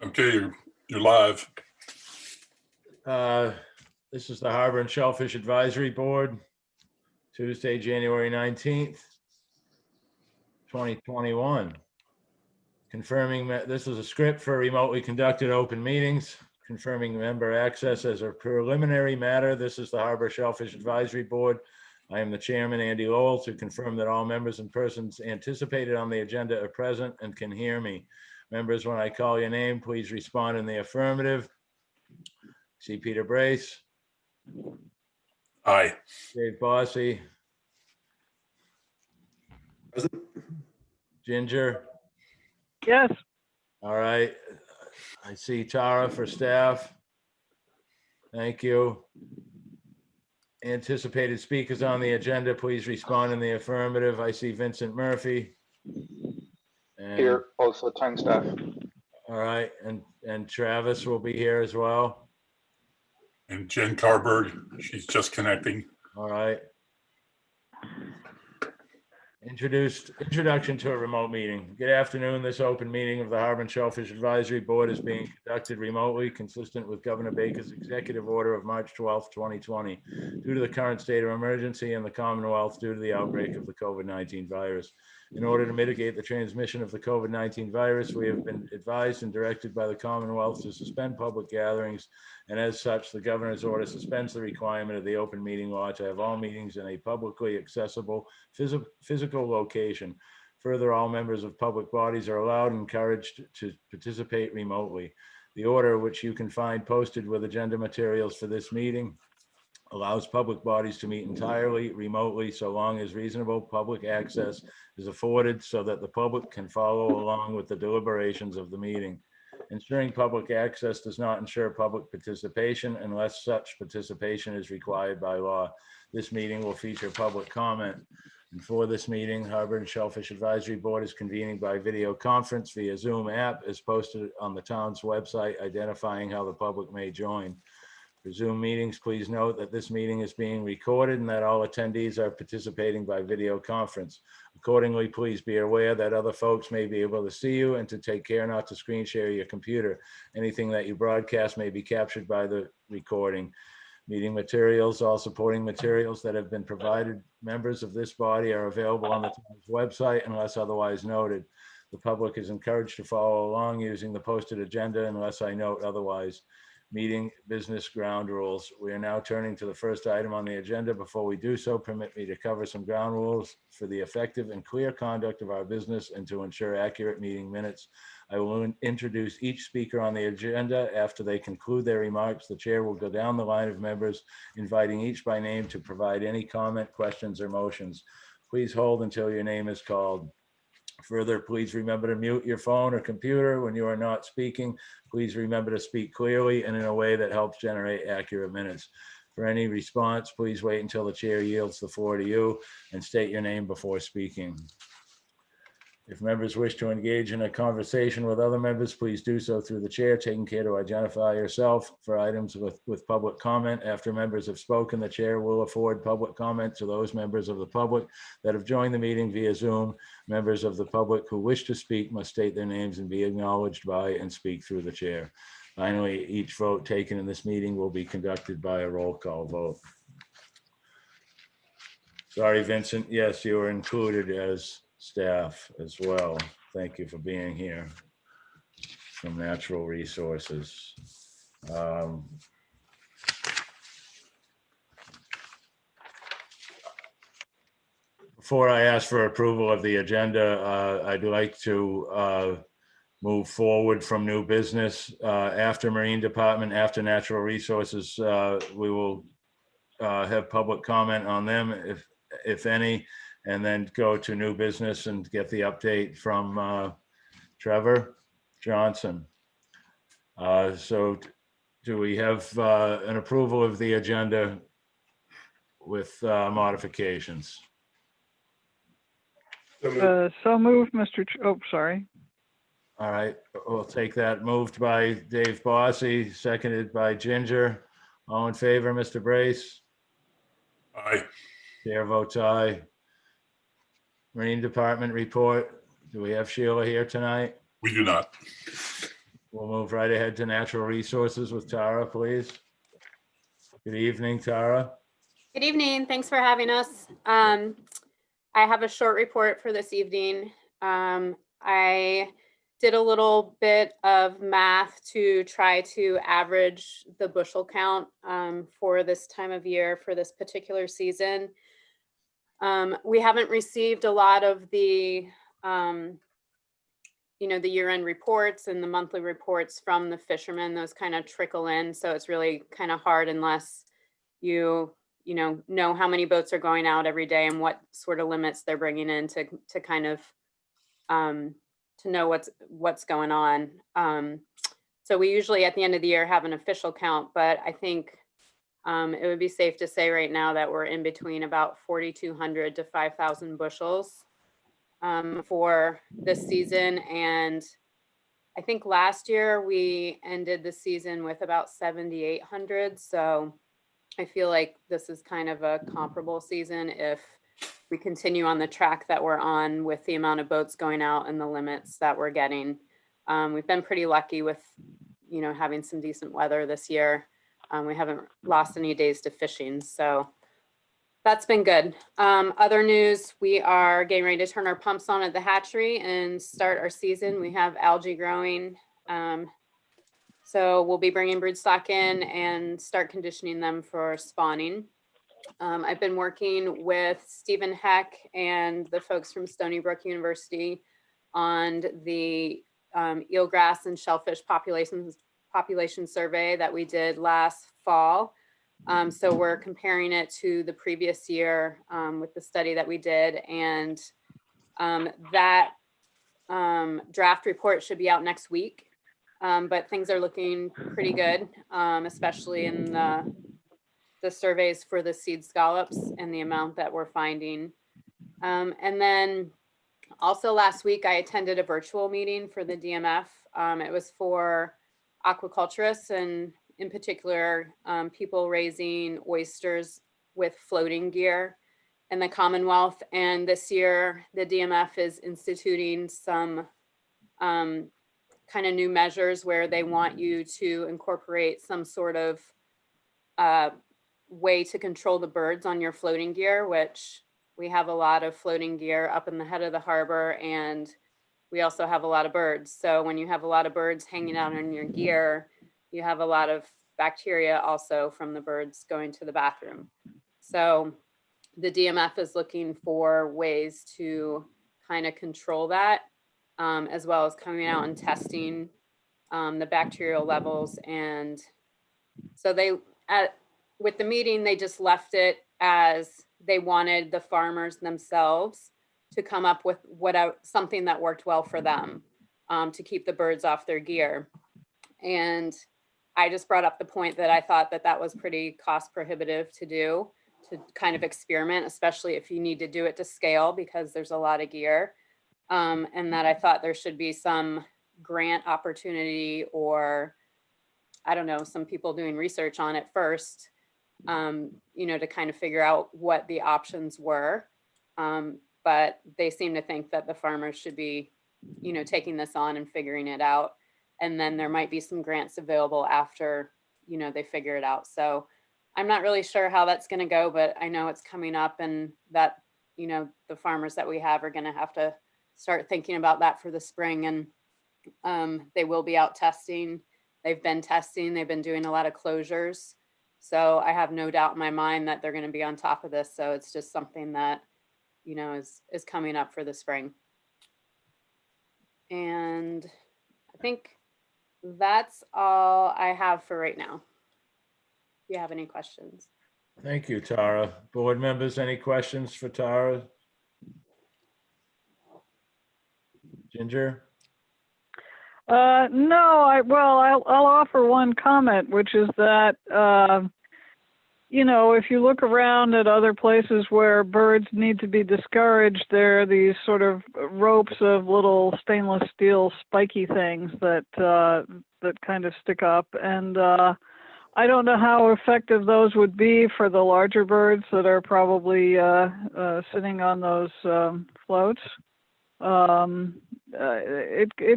Okay, you're live. This is the Harbor and Shellfish Advisory Board, Tuesday, January 19th, 2021. Confirming that this is a script for remotely conducted open meetings, confirming member access as a preliminary matter. This is the Harbor Shellfish Advisory Board. I am the chairman, Andy Lowell, to confirm that all members and persons anticipated on the agenda are present and can hear me. Members, when I call your name, please respond in the affirmative. See Peter Brace. Aye. Dave Bossy. Present. Ginger. Yes. All right. I see Tara for staff. Thank you. Anticipated speakers on the agenda, please respond in the affirmative. I see Vincent Murphy. And, Here, also town staff. all right, and Travis will be here as well. And Jen Carberg, she's just connecting. All right. Introduction to a remote meeting. Good afternoon. This open meeting of the Harbor and Shellfish Advisory Board is being conducted remotely, consistent with Governor Baker's executive order of March 12th, 2020, due to the current state of emergency in the Commonwealth due to the outbreak of the COVID-19 virus. In order to mitigate the transmission of the COVID-19 virus, we have been advised and directed by the Commonwealth to suspend public gatherings, and as such, the governor's order suspends the requirement of the open meeting law to have all meetings in a publicly accessible physical location. Further, all members of public bodies are allowed and encouraged to participate remotely. The order, which you can find posted with agenda materials for this meeting, allows public bodies to meet entirely remotely so long as reasonable public access is afforded so that the public can follow along with the deliberations of the meeting. Ensuring public access does not ensure public participation unless such participation is required by law. This meeting will feature public comment. And for this meeting, Harbor and Shellfish Advisory Board is convening by video conference via Zoom app as posted on the town's website, identifying how the public may join. For Zoom meetings, please note that this meeting is being recorded and that all attendees are participating by video conference. Accordingly, please be aware that other folks may be able to see you and to take care not to screen share your computer. Anything that you broadcast may be captured by the recording. Meeting materials, all supporting materials that have been provided members of this body are available on the town's website unless otherwise noted. The public is encouraged to follow along using the posted agenda unless I note otherwise. Meeting business ground rules. We are now turning to the first item on the agenda. Before we do so, permit me to cover some ground rules for the effective and clear conduct of our business and to ensure accurate meeting minutes. I will introduce each speaker on the agenda. After they conclude their remarks, the chair will go down the line of members, inviting each by name to provide any comment, questions, or motions. Please hold until your name is called. Further, please remember to mute your phone or computer when you are not speaking. Please remember to speak clearly and in a way that helps generate accurate minutes. For any response, please wait until the chair yields the floor to you and state your name before speaking. If members wish to engage in a conversation with other members, please do so through the chair, taking care to identify yourself. For items with public comment, after members have spoken, the chair will afford public comment to those members of the public that have joined the meeting via Zoom. Members of the public who wish to speak must state their names and be acknowledged by and speak through the chair. Finally, each vote taken in this meeting will be conducted by a roll call vote. Sorry, Vincent. Yes, you are included as staff as well. Thank you for being here from Natural Resources. Before I ask for approval of the agenda, I'd like to move forward from new business. After Marine Department, after Natural Resources, we will have public comment on them, if any, and then go to new business and get the update from Trevor Johnson. So do we have an approval of the agenda with modifications? So moved, oh, sorry. All right, we'll take that. Moved by Dave Bossy, seconded by Ginger. All in favor, Mr. Brace? Aye. Chair votes aye. Marine Department report. Do we have Sheila here tonight? We do not. We'll move right ahead to natural resources with Tara, please. Good evening, Tara. Good evening. Thanks for having us. I have a short report for this evening. I did a little bit of math to try to average the bushel count for this time of year for this particular season. We haven't received a lot of the the year-end reports and the monthly reports from the fishermen. Those kind of trickle in, so it's really kind of hard unless you know how many boats are going out every day and what sort of limits they're bringing in to kind of to know what's going on. So we usually at the end of the year have an official count, but I think it would be safe to say right now that we're in between about 4,200 to 5,000 bushels for this season. And I think last year we ended the season with about 7,800. So I feel like this is kind of a comparable season if we continue on the track that we're on with the amount of boats going out and the limits that we're getting. We've been pretty lucky with, having some decent weather this year. We haven't lost any days to fishing, so that's been good. Other news, we are getting ready to turn our pumps on at the hatchery and start our season. We have algae growing. So we'll be bringing broodstock in and start conditioning them for spawning. I've been working with Stephen Heck and the folks from Stony Brook University on the eelgrass and shellfish population survey that we did last fall. So we're comparing it to the previous year with the study that we did, and that draft report should be out next week. But things are looking pretty good, especially in the surveys for the seed scallops and the amount that we're finding. And then also last week, I attended a virtual meeting for the DMF. It was for aquaculturists and in particular, people raising oysters with floating gear in the Commonwealth. And this year, the DMF is instituting some kind of new measures where they want you to incorporate some sort of way to control the birds on your floating gear, which we have a lot of floating gear up in the head of the harbor, and we also have a lot of birds. So when you have a lot of birds hanging out on your gear, you have a lot of bacteria also from the birds going to the bathroom. So the DMF is looking for ways to kind of control that, as well as coming out and testing the bacterial levels. And so with the meeting, they just left it as they wanted the farmers themselves to come up with something that worked well for them to keep the birds off their gear. And I just brought up the point that I thought that was pretty cost prohibitive to do, to kind of experiment, especially if you need to do it to scale because there's a lot of gear. And that I thought there should be some grant opportunity, or I don't know, some people doing research on it first, to kind of figure out what the options were. But they seem to think that the farmers should be, taking this on and figuring it out. And then there might be some grants available after, they figure it out. So I'm not really sure how that's going to go, but I know it's coming up, and that, the farmers that we have are going to have to start thinking about that for the spring. And they will be out testing. They've been testing. They've been doing a lot of closures. So I have no doubt in my mind that they're going to be on top of this. So it's just something that, is coming up for the spring. And I think that's all I have for right now. If you have any questions. Thank you, Tara. Board members, any questions for Tara? Ginger? No, I'll offer one comment, which is that, if you look around at other places where birds need to be discouraged, there are these sort of ropes of little stainless steel spiky things that kind of stick up. And I don't know how effective those would be for the larger birds that are probably sitting on those floats. it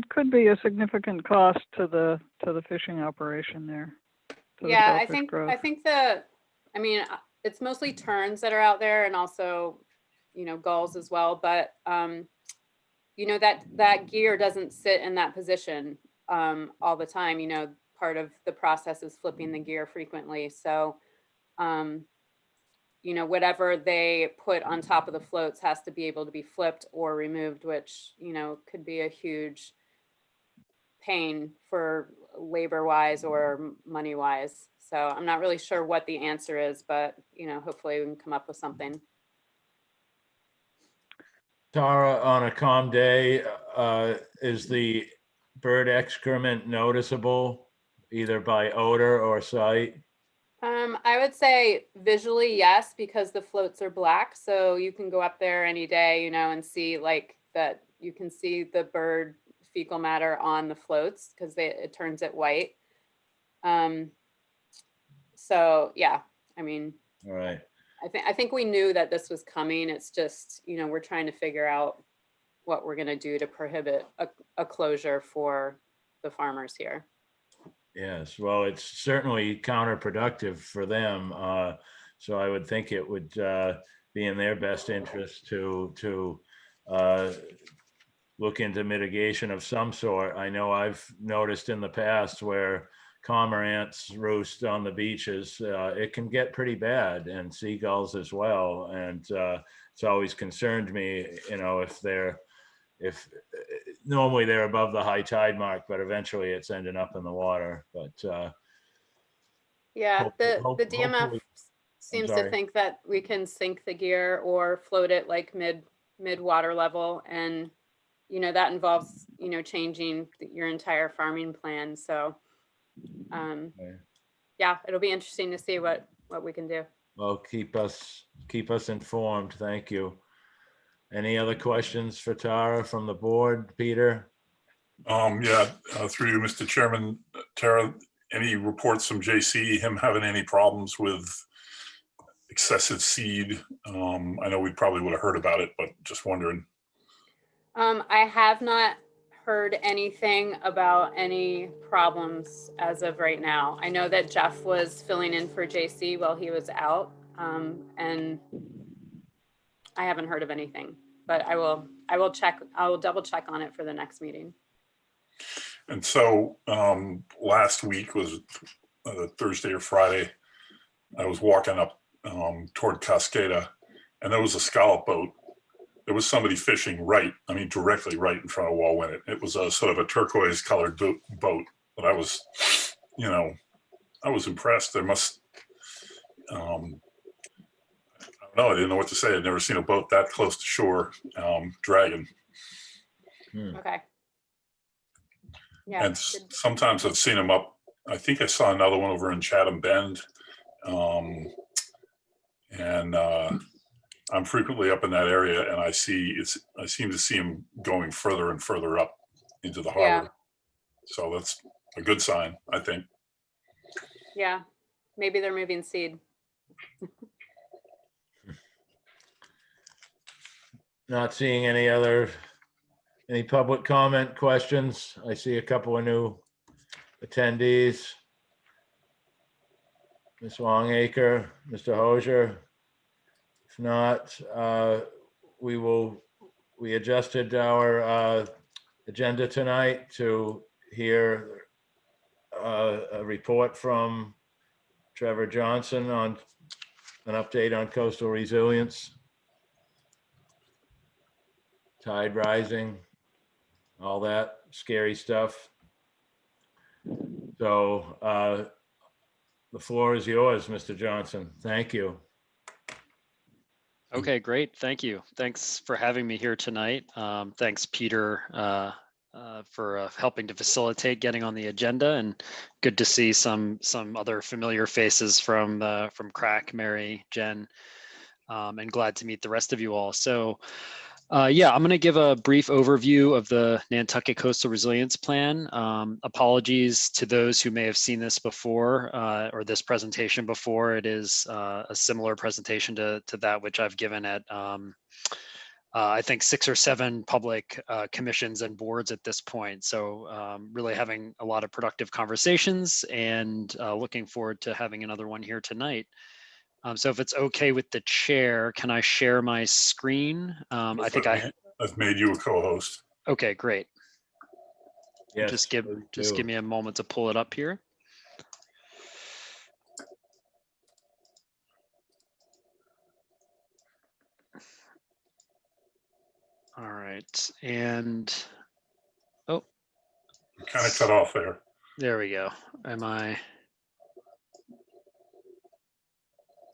could be a significant cost to the fishing operation there. To the Yeah, shellfish growth. I think it's mostly terns that are out there and also, gulls as well. But, that gear doesn't sit in that position all the time. Part of the process is flipping the gear frequently. So, whatever they put on top of the floats has to be able to be flipped or removed, which, could be a huge pain for labor wise or money wise. So I'm not really sure what the answer is, but hopefully we can come up with something. Tara, on a calm day, is the bird excrement noticeable either by odor or sight? I would say visually, yes, because the floats are black. So you can go up there any day, and see like that. You can see the bird fecal matter on the floats because it turns it white. So yeah, I mean, All right. I think we knew that this was coming. It's just, we're trying to figure out what we're going to do to prohibit a closure for the farmers here. Yes, well, it's certainly counterproductive for them. So I would think it would be in their best interest to look into mitigation of some sort. I know I've noticed in the past where cormorants roost on the beaches, it can get pretty bad, and seagulls as well. And it's always concerned me, if normally they're above the high tide mark, but eventually it's ending up in the water. But yeah, the DMF hopefully, seems to sorry. think that we can sink the gear or float it like mid water level, and that involves changing your entire farming plan. So Okay. yeah, it'll be interesting to see what we can do. Well, keep us informed. Thank you. Any other questions for Tara from the board, Peter? Yeah, through you, Mr. Chairman, Tara, any reports from JC, him having any problems with excessive seed? I know we probably would have heard about it, but just wondering. I have not heard anything about any problems as of right now. I know that Jeff was filling in for JC while he was out, and I haven't heard of anything, but I will check. I will double check on it for the next meeting. And so last week was Thursday or Friday, I was walking up toward Cascada, and there was a scallop boat. There was somebody fishing directly right in front of Wallwinnet. It was a sort of a turquoise colored boat, but I was impressed. There must, I don't know, I didn't know what to say. I'd never seen a boat that close to shore dragging. Okay. Yeah. And sometimes I've seen them up. I think I saw another one over in Chatham Bend. And I'm frequently up in that area, and I seem to see them going further and further up into the harbor. Yeah. So that's a good sign, I think. Yeah. Maybe they're moving seed. Not seeing any public comment questions. I see a couple of new attendees. Ms. Longacre, Mr. Hosier. If not, we adjusted our agenda tonight to hear a report from Trevor Johnson on an update on coastal resilience, tide rising, all that scary stuff. So the floor is yours, Mr. Johnson. Thank you. Okay, great. Thank you. Thanks for having me here tonight. Thanks, Peter, for helping to facilitate getting on the agenda, and good to see some other familiar faces from Crack, Mary, Jen, and glad to meet the rest of you all. So yeah, I'm going to give a brief overview of the Nantucket Coastal Resilience Plan. Apologies to those who may have seen this before or this presentation before. It is a similar presentation to that which I've given at I think 6 or 7 public commissions and boards at this point. So really having a lot of productive conversations, and looking forward to having another one here tonight. So if it's okay with the chair, can I share my screen? I think I've made you a co-host. okay, great. Yes. Just give me a moment to pull it up here. All right, and oh, You kind of cut off there. there we go. Let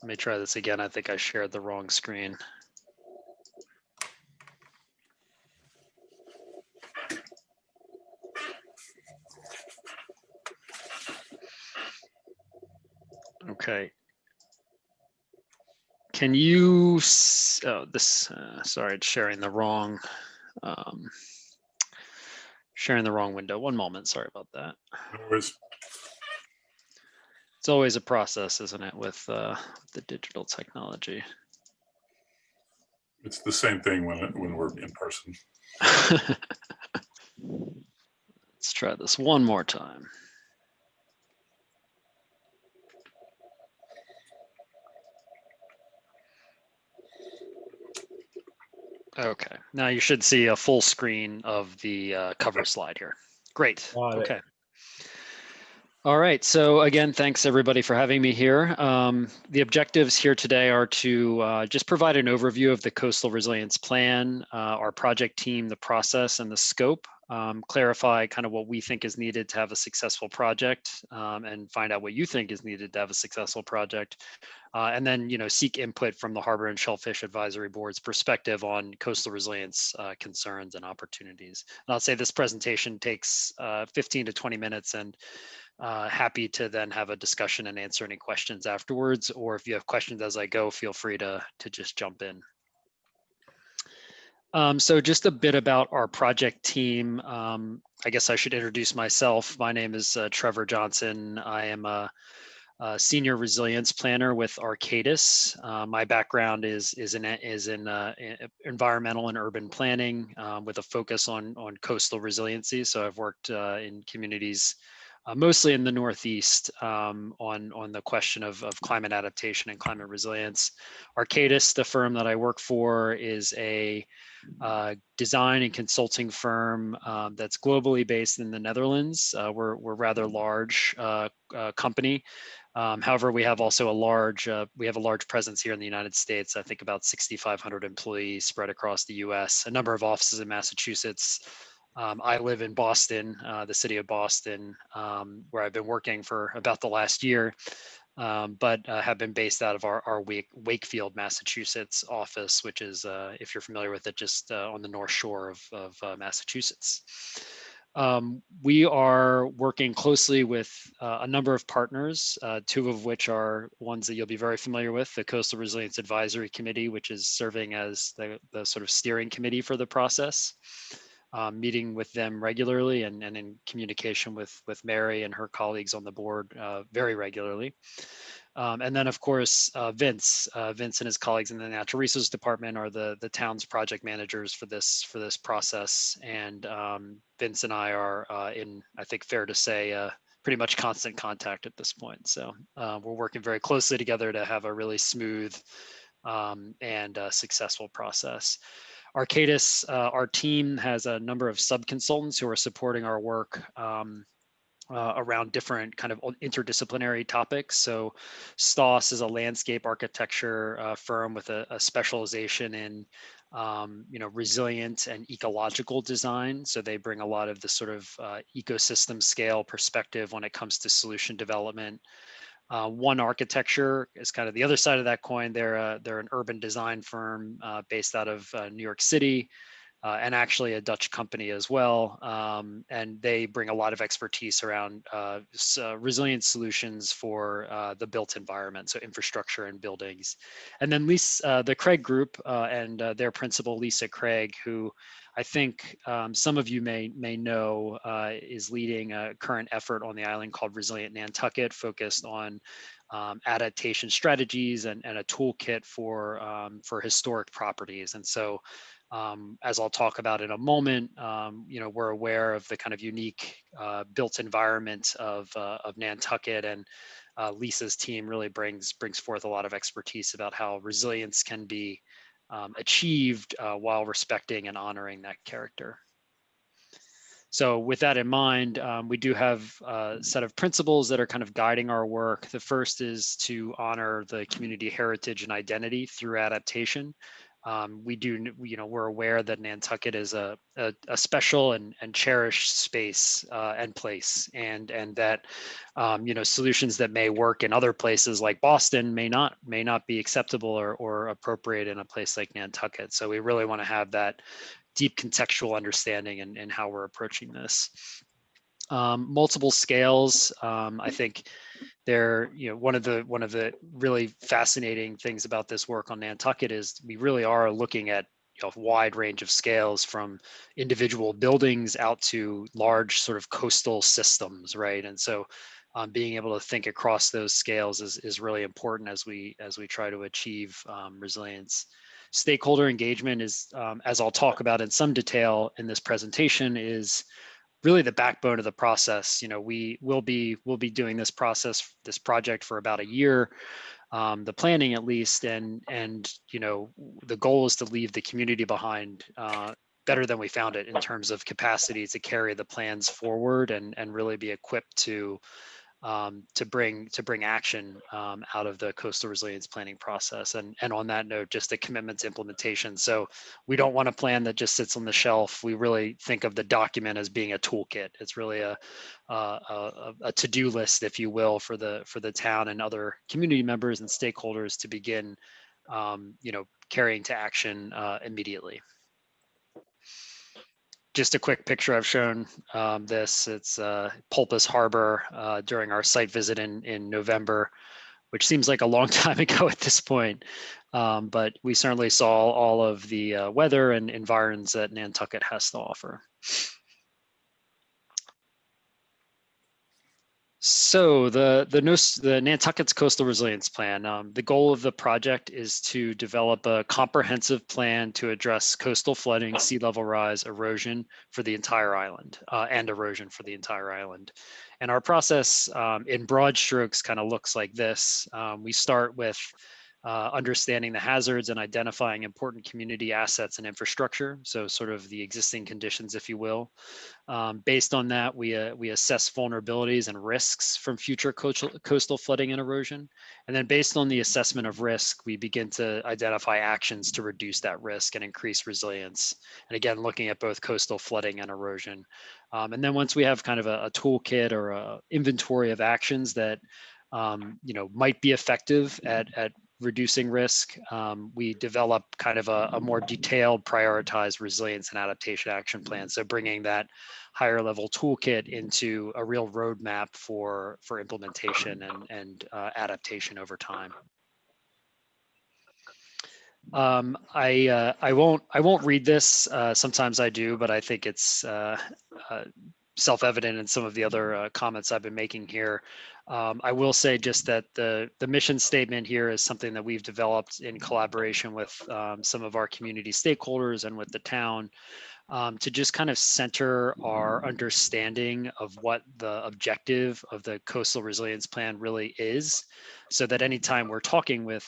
me try this again. I think I shared the wrong screen. Okay. Can you, sorry, it's sharing the wrong window. One moment, sorry about that. No worries. It's always a process, isn't it, with the digital technology? It's the same thing when we're in person. Let's try this one more time. Okay, now you should see a full screen of the cover slide here. Great, okay. All right, so again, thanks everybody for having me here. The objectives here today are to just provide an overview of the Coastal Resilience Plan, our project team, the process and the scope, clarify kind of what we think is needed to have a successful project, and find out what you think is needed to have a successful project. And then, seek input from the Harbor and Shellfish Advisory Board's perspective on coastal resilience concerns and opportunities. And I'll say this presentation takes 15 to 20 minutes, and happy to then have a discussion and answer any questions afterwards, or if you have questions as I go, feel free to just jump in. So just a bit about our project team. I guess I should introduce myself. My name is Trevor Johnson. I am a senior resilience planner with Arcadis. My background is in environmental and urban planning, with a focus on coastal resiliency. So I've worked in communities mostly in the Northeast, on the question of climate adaptation and climate resilience. Arcadis, the firm that I work for, is a design and consulting firm that's globally based in the Netherlands. We're rather large company. However, we have also a large presence here in the United States. I think about 6,500 employees spread across the U.S., a number of offices in Massachusetts. I live in Boston, the city of Boston, where I've been working for about the last year, but have been based out of our Wakefield, Massachusetts office, which is, if you're familiar with it, just on the North Shore of Massachusetts. We are working closely with a number of partners, 2 of which are ones that you'll be very familiar with: the Coastal Resilience Advisory Committee, which is serving as the sort of steering committee for the process. Meeting with them regularly and in communication with Mary and her colleagues on the board very regularly. And then, of course, Vince and his colleagues in the Natural Resources Department are the town's project managers for this process. And Vince and I are in, I think, fair to say, pretty much constant contact at this point. So we're working very closely together to have a really smooth and successful process. Arcadis, our team has a number of sub-consultants who are supporting our work around different kind of interdisciplinary topics. So Stoss is a landscape architecture firm with a specialization in resilient and ecological design. So they bring a lot of the sort of ecosystem scale perspective when it comes to solution development. One Architecture is kind of the other side of that coin. They're an urban design firm based out of New York City, and actually a Dutch company as well. And they bring a lot of expertise around resilient solutions for the built environment, so infrastructure and buildings. And then the Craig Group and their principal, Lisa Craig, who I think some of you may know, is leading a current effort on the island called Resilient Nantucket, focused on adaptation strategies and a toolkit for historic properties. And so As I'll talk about in a moment, we're aware of the kind of unique built environment of Nantucket, and Lisa's team really brings forth a lot of expertise about how resilience can be achieved while respecting and honoring that character. So with that in mind, we do have a set of principles that are kind of guiding our work. The first is to honor the community heritage and identity through adaptation. We're aware that Nantucket is a special and cherished space and place, and that solutions that may work in other places like Boston may not be acceptable or appropriate in a place like Nantucket. So we really want to have that deep contextual understanding in how we're approaching this. Multiple scales. I think they're, one of the really fascinating things about this work on Nantucket is we really are looking at a wide range of scales, from individual buildings out to large sort of coastal systems, right? And so being able to think across those scales is really important as we try to achieve resilience. Stakeholder engagement is, as I'll talk about in some detail in this presentation, is really the backbone of the process. We will be doing this project for about a year, the planning at least, and the goal is to leave the community behind better than we found it in terms of capacity to carry the plans forward and really be equipped to bring action out of the coastal resilience planning process. And on that note, just a commitment to implementation. So we don't want a plan that just sits on the shelf. We really think of the document as being a toolkit. It's really a to-do list, if you will, for the town and other community members and stakeholders to begin, carrying to action immediately. Just a quick picture. I've shown this. It's Pulpis Harbor during our site visit in November, which seems like a long time ago at this point. But we certainly saw all of the weather and environs that Nantucket has to offer. So the Nantucket's Coastal Resilience Plan, the goal of the project is to develop a comprehensive plan to address coastal flooding, sea level rise, erosion for the entire island, and erosion for the entire island. And our process in broad strokes kind of looks like this. We start with understanding the hazards and identifying important community assets and infrastructure, so sort of the existing conditions, if you will. Based on that, we assess vulnerabilities and risks from future coastal flooding and erosion. And then based on the assessment of risk, we begin to identify actions to reduce that risk and increase resilience. And again, looking at both coastal flooding and erosion. And then once we have kind of a toolkit or a inventory of actions that might be effective at reducing risk, we develop kind of a more detailed, prioritized resilience and adaptation action plan. So bringing that higher level toolkit into a real roadmap for implementation and adaptation over time. I won't read this. Sometimes I do, but I think it's self-evident in some of the other comments I've been making here. I will say just that the mission statement here is something that we've developed in collaboration with some of our community stakeholders and with the town, to just kind of center our understanding of what the objective of the Coastal Resilience Plan really is, so that anytime we're talking with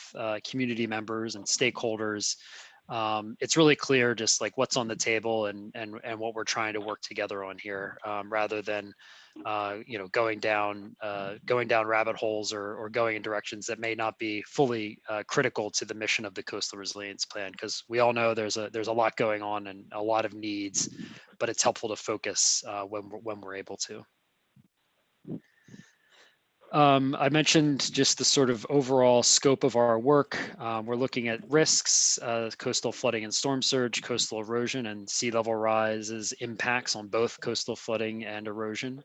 community members and stakeholders, it's really clear just like what's on the table and what we're trying to work together on here, rather than going down rabbit holes or going in directions that may not be fully critical to the mission of the Coastal Resilience Plan, because we all know there's a lot going on and a lot of needs, but it's helpful to focus when we're able to. I mentioned just the sort of overall scope of our work. We're looking at risks, coastal flooding and storm surge, coastal erosion, and sea level rises impacts on both coastal flooding and erosion.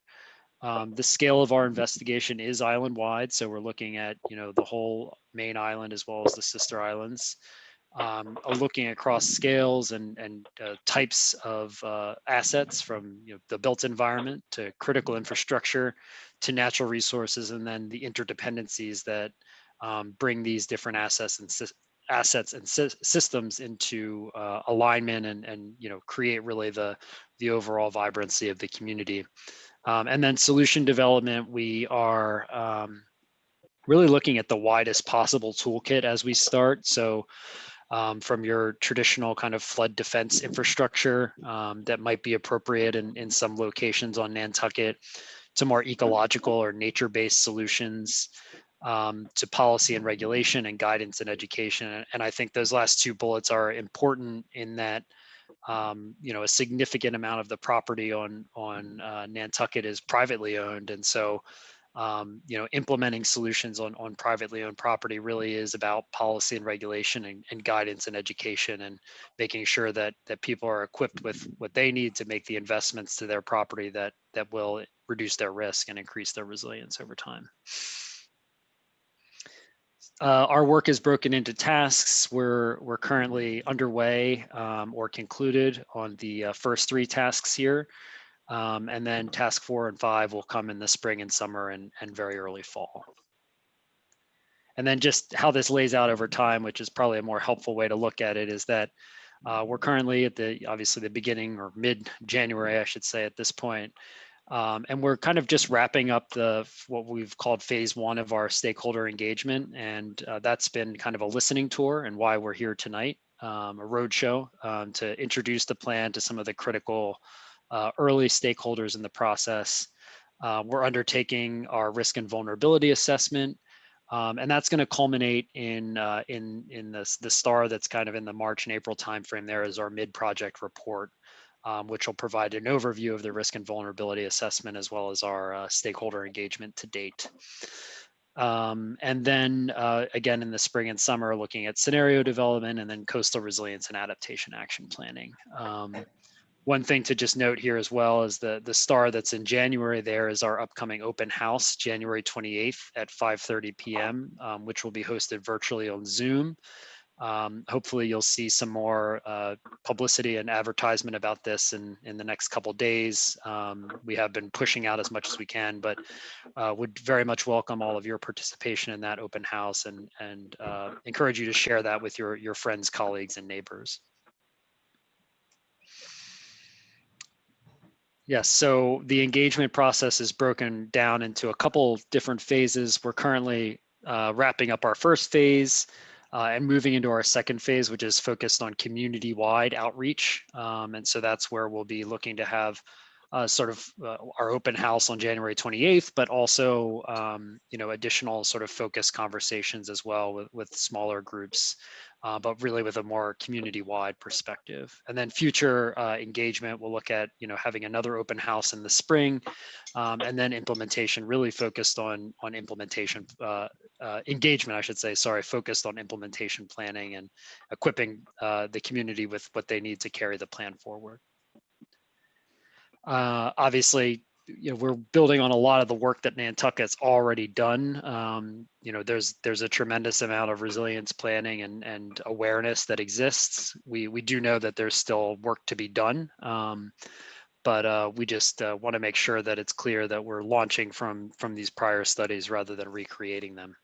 The scale of our investigation is island-wide, so we're looking at the whole main island as well as the sister islands. Looking across scales and types of assets, from the built environment to critical infrastructure to natural resources, and then the interdependencies that bring these different assets assets and systems into alignment and create really the overall vibrancy of the community. And then solution development, we are really looking at the widest possible toolkit as we start. So from your traditional kind of flood defense infrastructure that might be appropriate in some locations on Nantucket, to more ecological or nature-based solutions, to policy and regulation and guidance and education. And I think those last two bullets are important in that a significant amount of the property on Nantucket is privately owned, and so implementing solutions on privately owned property really is about policy and regulation and guidance and education, and making sure that people are equipped with what they need to make the investments to their property that will reduce their risk and increase their resilience over time. Our work is broken into tasks. We're currently underway or concluded on the first 3 tasks here. And then task 4 and 5 will come in the spring and summer and very early fall. And then just how this lays out over time, which is probably a more helpful way to look at it, is that we're currently at obviously the beginning or mid-January, I should say, at this point. And we're kind of just wrapping up what we've called phase 1 of our stakeholder engagement. And that's been kind of a listening tour, and why we're here tonight, a roadshow to introduce the plan to some of the critical early stakeholders in the process. We're undertaking our risk and vulnerability assessment, and that's going to culminate in the STAR that's kind of in the March and April timeframe. There is our mid-project report, which will provide an overview of the risk and vulnerability assessment as well as our stakeholder engagement to date. And then again in the spring and summer, looking at scenario development and then coastal resilience and adaptation action planning. One thing to just note here as well is the STAR that's in January there is our upcoming open house, January 28th at 5:30 p.m., which will be hosted virtually on Zoom. Hopefully you'll see some more publicity and advertisement about this in the next couple of days. We have been pushing out as much as we can, but would very much welcome all of your participation in that open house, and encourage you to share that with your friends, colleagues, and neighbors. Yes, so the engagement process is broken down into a couple different phases. We're currently wrapping up our first phase and moving into our second phase, which is focused on community-wide outreach. And so that's where we'll be looking to have sort of our open house on January 28th, but also additional sort of focused conversations as well with smaller groups, but really with a more community-wide perspective. And then future engagement, we'll look at having another open house in the spring, and then implementation, really focused on implementation engagement, I should say, sorry, focused on implementation planning and equipping the community with what they need to carry the plan forward. Obviously, we're building on a lot of the work that Nantucket's already done. There's a tremendous amount of resilience planning and awareness that exists. We do know that there's still work to be done, but we just want to make sure that it's clear that we're launching from these prior studies rather than recreating them.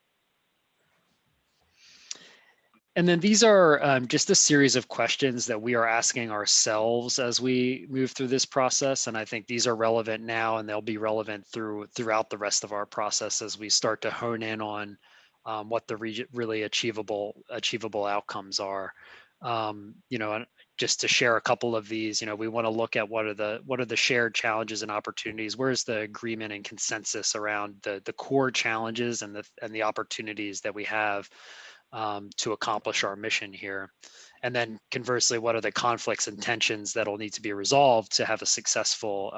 And then these are just a series of questions that we are asking ourselves as we move through this process. And I think these are relevant now, and they'll be relevant throughout the rest of our process as we start to hone in on what the really achievable outcomes are. And just to share a couple of these, we want to look at what are the shared challenges and opportunities. Where's the agreement and consensus around the core challenges and the opportunities that we have to accomplish our mission here? And then conversely, what are the conflicts and tensions that will need to be resolved to have a successful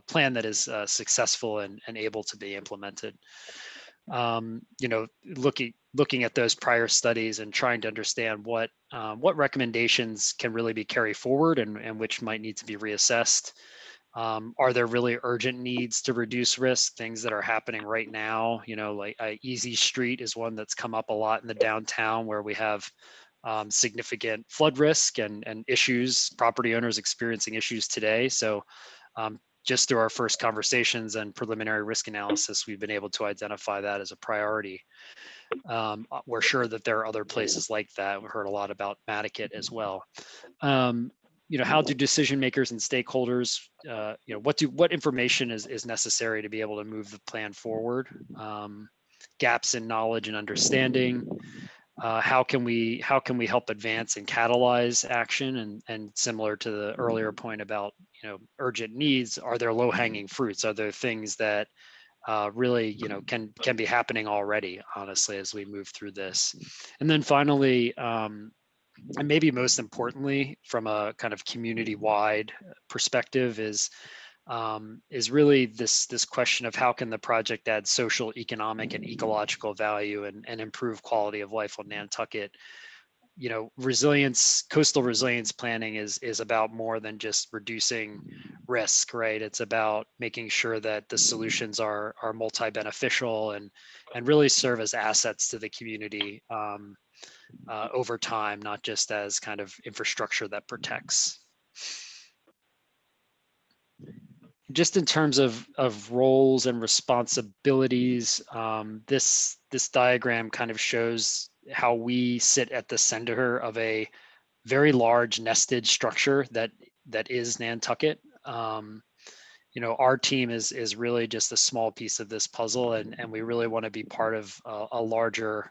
plan that is successful and able to be implemented? Looking at those prior studies and trying to understand what recommendations can really be carried forward and which might need to be reassessed. Are there really urgent needs to reduce risk, things that are happening right now? Like Easy Street is one that's come up a lot in the downtown, where we have significant flood risk and issues, property owners experiencing issues today. So just through our first conversations and preliminary risk analysis, we've been able to identify that as a priority. We're sure that there are other places like that. We heard a lot about Nantucket as well. How do decision makers and stakeholders, what information is necessary to be able to move the plan forward? Gaps in knowledge and understanding. How can we help advance and catalyze action? And similar to the earlier point about urgent needs, are there low-hanging fruits? Are there things that really can be happening already, honestly, as we move through this? And then finally, and maybe most importantly, from a kind of community-wide perspective, is really this question of how can the project add social, economic, and ecological value and improve quality of life on Nantucket. Coastal resilience planning is about more than just reducing risk, right? It's about making sure that the solutions are multi-beneficial and really serve as assets to the community over time, not just as kind of infrastructure that protects. Just in terms of roles and responsibilities, this diagram kind of shows how we sit at the center of a very large nested structure that is Nantucket. Our team is really just a small piece of this puzzle, and we really want to be part of a larger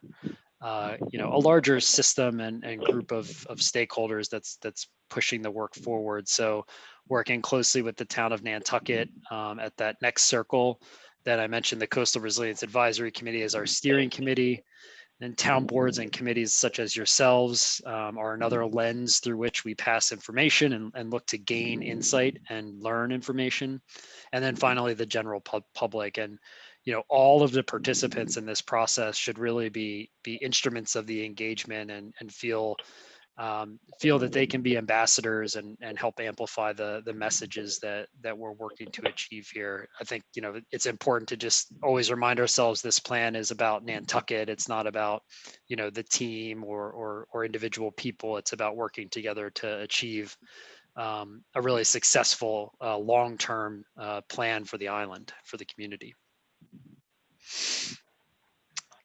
system and group of stakeholders that's pushing the work forward. So working closely with the town of Nantucket at that next circle that I mentioned, the Coastal Resilience Advisory Committee is our steering committee, and town boards and committees such as yourselves are another lens through which we pass information and look to gain insight and learn information. And then finally, the general public. And all of the participants in this process should really be instruments of the engagement and feel that they can be ambassadors and help amplify the messages that we're working to achieve here. I think it's important to just always remind ourselves this plan is about Nantucket. It's not about the team or individual people. It's about working together to achieve a really successful long-term plan for the island, for the community.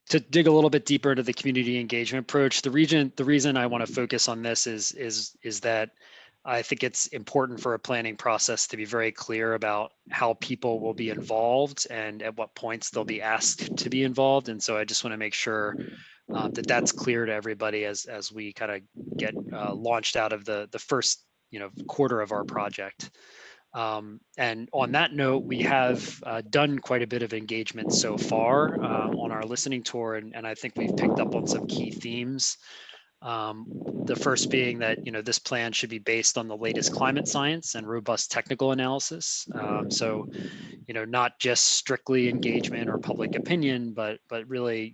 To dig a little bit deeper into the community engagement approach, the reason I want to focus on this is that I think it's important for a planning process to be very clear about how people will be involved and at what points they'll be asked to be involved. And so I just want to make sure that that's clear to everybody as we kind of get launched out of the first quarter of our project. And on that note, we have done quite a bit of engagement so far on our listening tour, and I think we've picked up on some key themes. The first being that this plan should be based on the latest climate science and robust technical analysis. So not just strictly engagement or public opinion, but really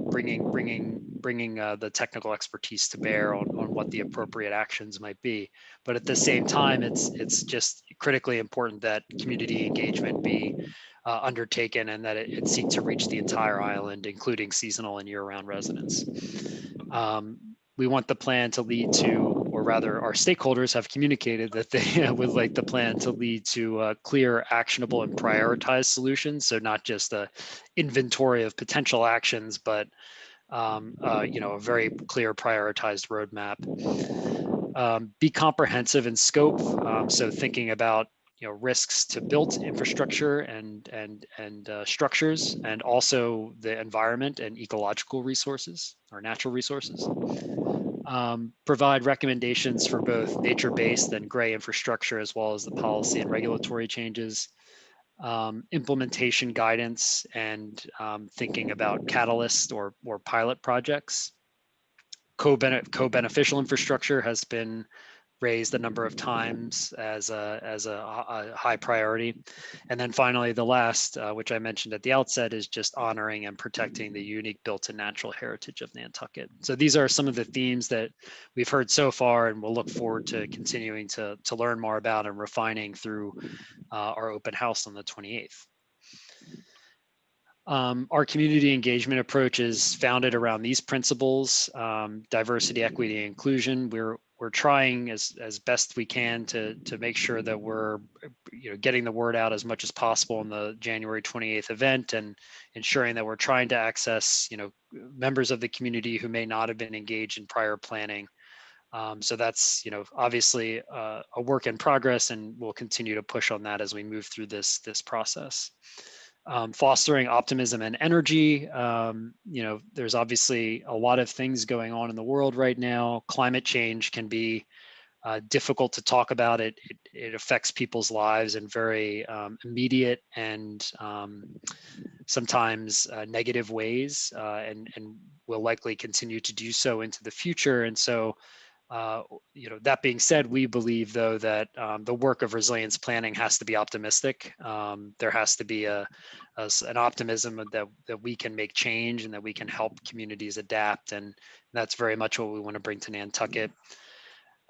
bringing the technical expertise to bear on what the appropriate actions might be. But at the same time, it's just critically important that community engagement be undertaken and that it seek to reach the entire island, including seasonal and year-round residents. We want the plan to lead to, or rather our stakeholders have communicated that they would like the plan to lead to clear, actionable, and prioritized solutions. So not just a inventory of potential actions, but a very clear prioritized roadmap. Be comprehensive in scope. So thinking about risks to built infrastructure and structures, and also the environment and ecological resources or natural resources. Provide recommendations for both nature-based and gray infrastructure, as well as the policy and regulatory changes. Implementation guidance and thinking about catalyst or pilot projects. Co-beneficial infrastructure has been raised a number of times as a high priority. And then finally, the last, which I mentioned at the outset, is just honoring and protecting the unique built and natural heritage of Nantucket. So these are some of the themes that we've heard so far, and we'll look forward to continuing to learn more about and refining through our open house on the 28th. Our community engagement approach is founded around these principles: diversity, equity, and inclusion. We're we're trying as best we can to make sure that we're getting the word out as much as possible in the January 28th event, and ensuring that we're trying to access members of the community who may not have been engaged in prior planning. So that's obviously a work in progress, and we'll continue to push on that as we move through this process. Fostering optimism and energy. There's obviously a lot of things going on in the world right now. Climate change can be difficult to talk about. It affects people's lives in very immediate and sometimes negative ways, and will likely continue to do so into the future. And so that being said, we believe, though, that the work of resilience planning has to be optimistic. There has to be an optimism that we can make change and that we can help communities adapt. And that's very much what we want to bring to Nantucket.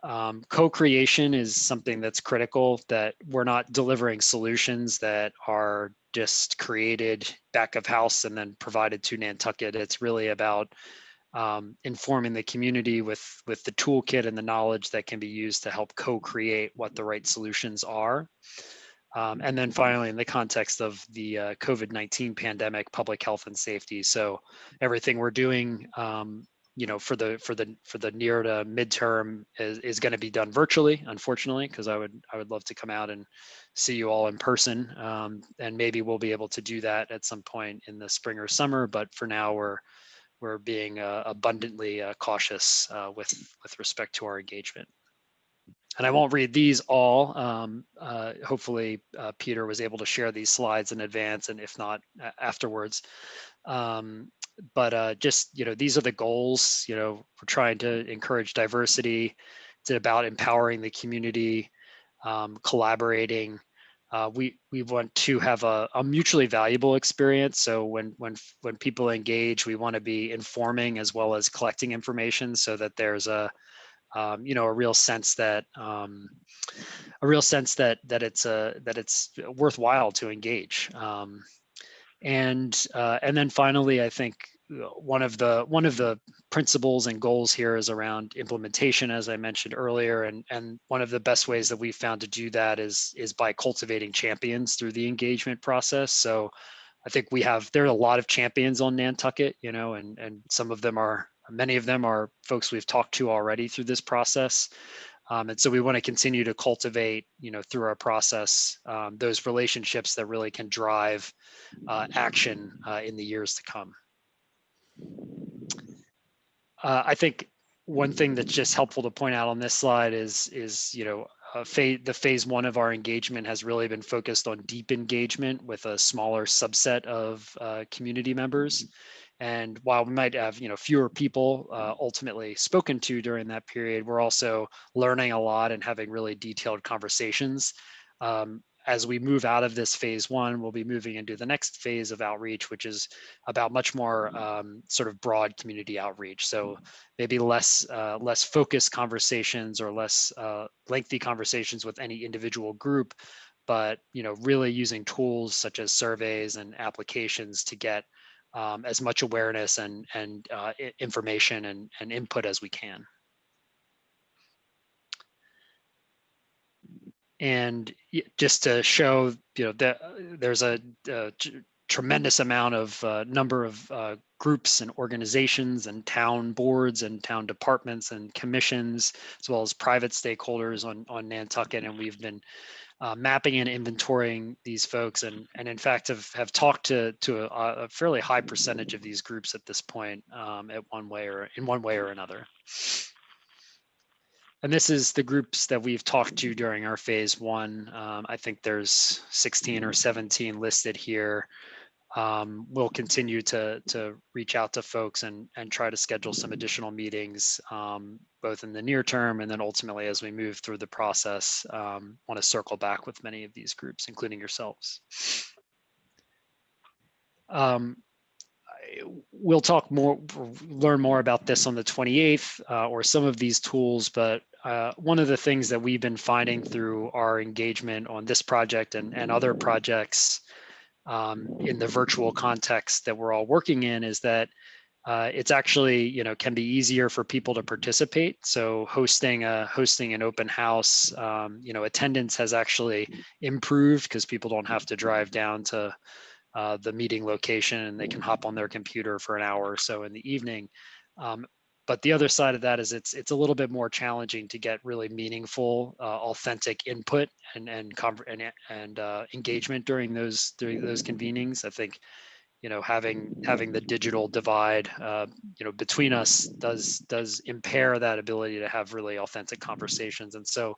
Co-creation is something that's critical, that we're not delivering solutions that are just created back of house and then provided to Nantucket. It's really about informing the community with the toolkit and the knowledge that can be used to help co-create what the right solutions are. And then finally, in the context of the COVID-19 pandemic, public health and safety. So everything we're doing, for the near to midterm is going to be done virtually, unfortunately, because I would love to come out and see you all in person. And maybe we'll be able to do that at some point in the spring or summer. But for now, we're being abundantly cautious with respect to our engagement. And I won't read these all. Hopefully, Peter was able to share these slides in advance, and if not, afterwards. But just, these are the goals. We're trying to encourage diversity. It's about empowering the community, collaborating. We want to have a mutually valuable experience. So when people engage, we want to be informing as well as collecting information, so that there's a real sense that it's worthwhile to engage. And then finally, I think one of the principles and goals here is around implementation, as I mentioned earlier, and one of the best ways that we've found to do that is by cultivating champions through the engagement process. So I think there are a lot of champions on Nantucket, and many of them are folks we've talked to already through this process. And so we want to continue to cultivate, through our process, those relationships that really can drive action in the years to come. I think one thing that's just helpful to point out on this slide is the phase one of our engagement has really been focused on deep engagement with a smaller subset of community members. And while we might have fewer people ultimately spoken to during that period, we're also learning a lot and having really detailed conversations. As we move out of this phase one, we'll be moving into the next phase of outreach, which is about much more sort of broad community outreach. So maybe less focused conversations or less lengthy conversations with any individual group, but really using tools such as surveys and applications to get as much awareness and information and input as we can. And just to show, that there's a tremendous amount of number of groups and organizations and town boards and town departments and commissions, as well as private stakeholders on Nantucket. And we've been mapping and inventorying these folks, and in fact have talked to a fairly high percentage of these groups at this point, in one way or another. And this is the groups that we've talked to during our phase one. I think there's 16 or 17 listed here. We'll continue to reach out to folks and try to schedule some additional meetings, both in the near term and then ultimately as we move through the process. Want to circle back with many of these groups, including yourselves. We'll learn more about this on the 28th, or some of these tools, but one of the things that we've been finding through our engagement on this project and other projects in the virtual context that we're all working in is that It's actually, can be easier for people to participate. So hosting an open house, attendance has actually improved because people don't have to drive down to the meeting location, and they can hop on their computer for an hour or so in the evening. But the other side of that is it's a little bit more challenging to get really meaningful, authentic input and engagement during those convenings. I think having the digital divide between us does impair that ability to have really authentic conversations. And so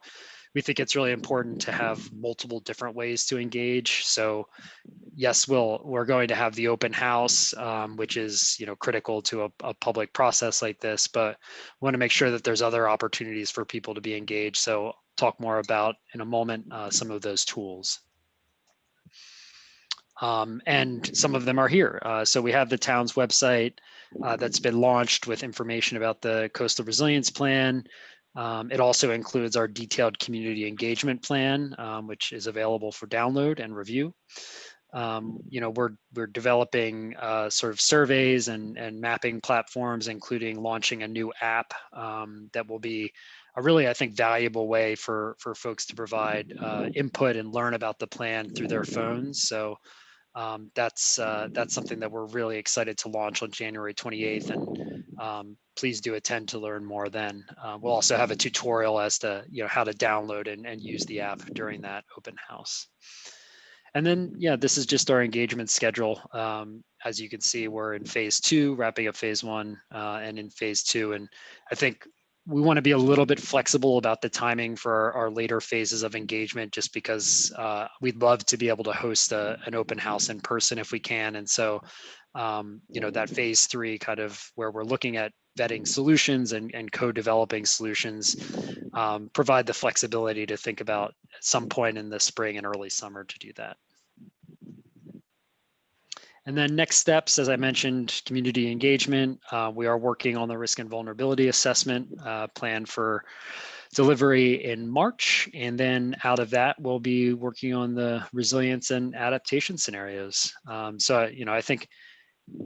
we think it's really important to have multiple different ways to engage. So yes, we're going to have the open house, which is critical to a public process like this, but we want to make sure that there's other opportunities for people to be engaged. So I'll talk more about in a moment some of those tools. And some of them are here. So we have the town's website that's been launched with information about the Coastal Resilience Plan. It also includes our detailed community engagement plan, which is available for download and review. We're developing sort of surveys and mapping platforms, including launching a new app that will be a really, I think, valuable way for folks to provide input and learn about the plan through their phones. So that's something that we're really excited to launch on January 28th, and please do attend to learn more then. We'll also have a tutorial as to how to download and use the app during that open house. And then, this is just our engagement schedule. As you can see, we're in phase 2, wrapping up phase 1, and in phase 2. And I think we want to be a little bit flexible about the timing for our later phases of engagement, just because we'd love to be able to host an open house in person if we can. And so, that phase 3 kind of where we're looking at vetting solutions and co-developing solutions, provide the flexibility to think about at some point in the spring and early summer to do that. And then next steps, as I mentioned, community engagement. We are working on the risk and vulnerability assessment plan for delivery in March. And then out of that, we'll be working on the resilience and adaptation scenarios. So, I think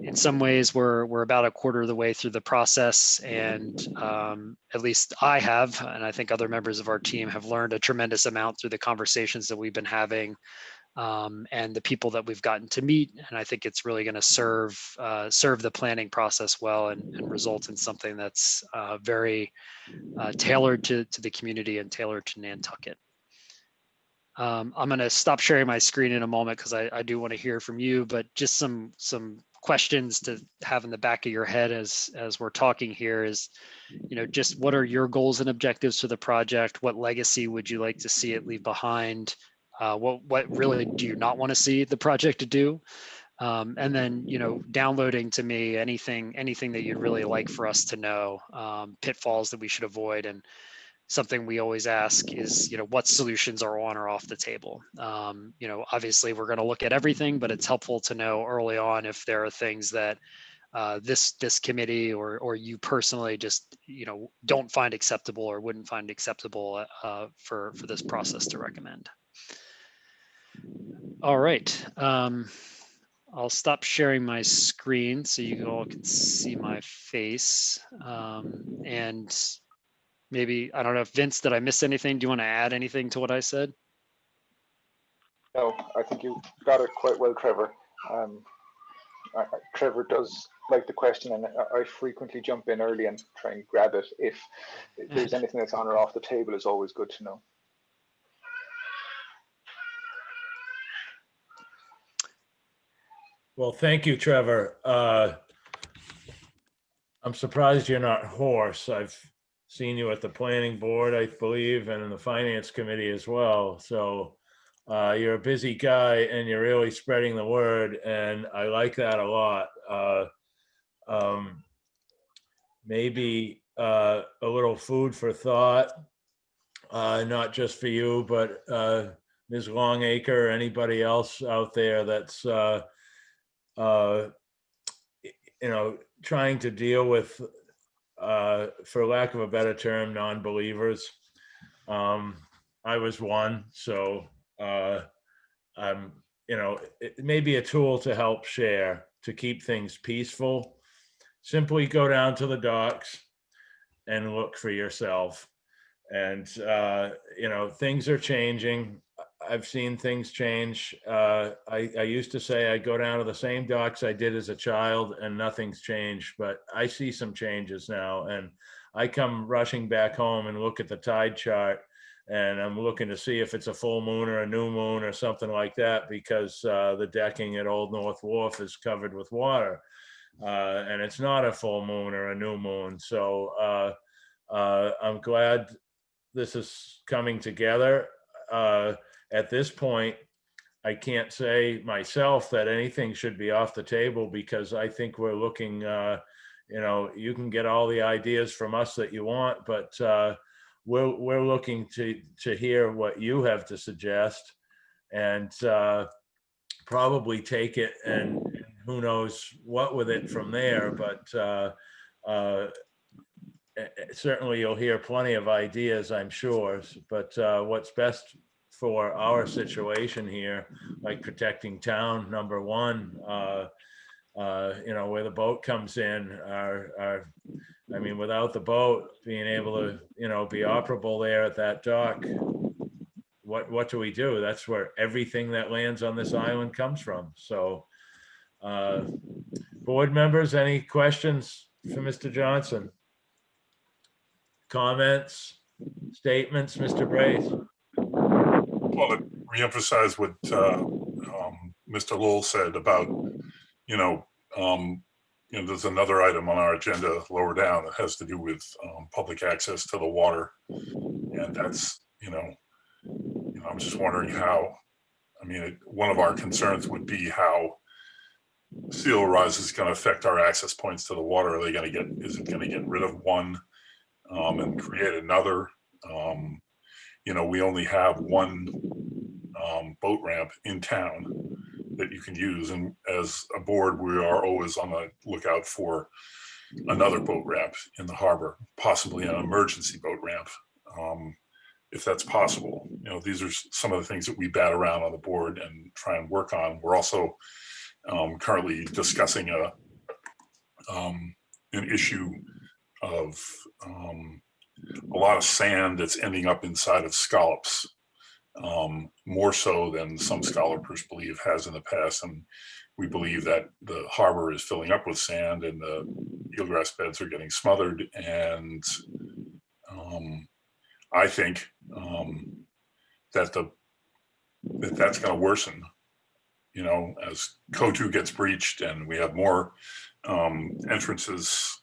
in some ways we're about a quarter of the way through the process, and at least I have, and I think other members of our team have learned a tremendous amount through the conversations that we've been having. And the people that we've gotten to meet, and I think it's really going to serve the planning process well and result in something that's very tailored to the community and tailored to Nantucket. I'm going to stop sharing my screen in a moment because I do want to hear from you, but just some questions to have in the back of your head as we're talking here is, just what are your goals and objectives for the project? What legacy would you like to see it leave behind? What really do you not want to see the project to do? And then, downloading to me anything that you'd really like for us to know, pitfalls that we should avoid. And something we always ask is, what solutions are on or off the table? Obviously we're going to look at everything, but it's helpful to know early on if there are things that this committee or you personally just, don't find acceptable or wouldn't find acceptable for this process to recommend. All right. I'll stop sharing my screen so you all can see my face. And maybe, I don't know if Vince, did I miss anything? Do you want to add anything to what I said? No, I think you got it quite well, Trevor. Trevor does like the question, and I frequently jump in early and try and grab it. If there's anything that's on or off the table, it's always good to know. Well, thank you, Trevor. I'm surprised you're not hoarse. I've seen you at the planning board, I believe, and in the finance committee as well. So you're a busy guy and you're really spreading the word, and I like that a lot. Maybe a little food for thought, not just for you, but Ms. Longacre, anybody else out there that's trying to deal with, for lack of a better term, non-believers. I was one, so it may be a tool to help share, to keep things peaceful. simply go down to the docks and look for yourself. And, things are changing. I've seen things change. I used to say I'd go down to the same docks I did as a child and nothing's changed, but I see some changes now. And I come rushing back home and look at the tide chart, and I'm looking to see if it's a full moon or a new moon or something like that, because the decking at Old North Wharf is covered with water. And it's not a full moon or a new moon. So I'm glad this is coming together. At this point, I can't say myself that anything should be off the table, because I think we're looking, you can get all the ideas from us that you want, but we're looking to hear what you have to suggest, and probably take it and who knows what with it from there. But certainly you'll hear plenty of ideas, I'm sure. But what's best for our situation here, like protecting town, number one, where the boat comes in, without the boat being able to, be operable there at that dock, what do we do? That's where everything that lands on this island comes from. So, board members, any questions for Mr. Johnson? Comments, statements, Mr. Brace? Well, to reemphasize what Mr. Lowell said about, there's another item on our agenda lower down that has to do with public access to the water. And that's, I'm just wondering how, one of our concerns would be how sea rise is going to affect our access points to the water. Is it going to get rid of one and create another? We only have one boat ramp in town that you can use. And as a board, we are always on the lookout for another boat ramp in the harbor, possibly an emergency boat ramp, if that's possible. These are some of the things that we bat around on the board and try and work on. We're also currently discussing an issue of a lot of sand that's ending up inside of scallops, more so than some scholars believe has in the past. And we believe that the harbor is filling up with sand and the eelgrass beds are getting smothered. And I think that's going to worsen, as CO2 gets breached and we have more entrances,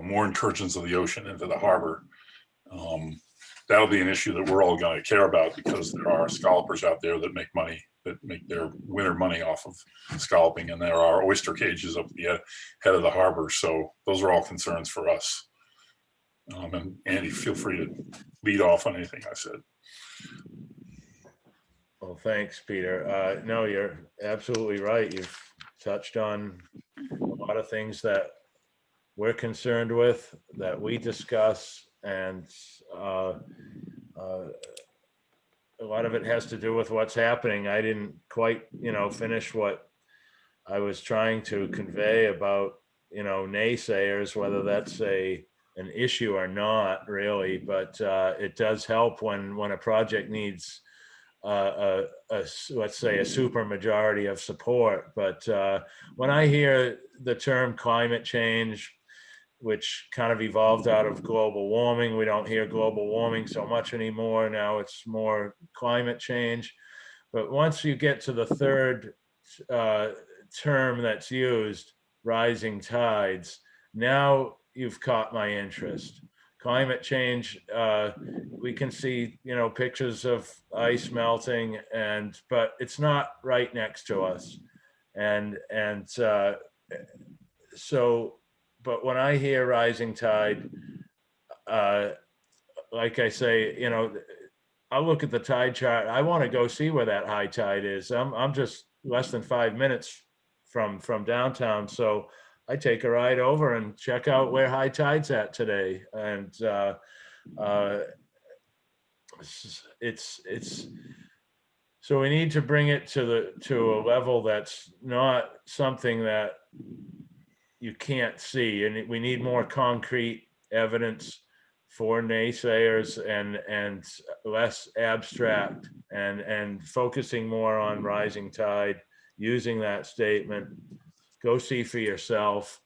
more incursions of the ocean into the harbor. That'll be an issue that we're all going to care about, because there are scallopers out there that make their winter money off of scalloping, and there are oyster cages up the head of the harbor. So those are all concerns for us. And Andy, feel free to lead off on anything I said. Well, thanks, Peter. No, you're absolutely right. You've touched on a lot of things that we're concerned with, that we discuss, and a lot of it has to do with what's happening. I didn't quite, finish what I was trying to convey about, naysayers, whether that's an issue or not, really. But it does help when a project needs let's say a super majority of support. But when I hear the term climate change, which kind of evolved out of global warming, we don't hear global warming so much anymore. Now it's more climate change. But once you get to the third term that's used, rising tides, now you've caught my interest. Climate change, we can see, pictures of ice melting, but it's not right next to us. But when I hear rising tide, like I say, I'll look at the tide chart. I want to go see where that high tide is. I'm just less than 5 minutes from downtown, so I take a ride over and check out where high tide's at today. And it's so we need to bring it to a level that's not something that you can't see, and we need more concrete evidence for naysayers and less abstract and focusing more on rising tide, using that statement. Go see for yourself.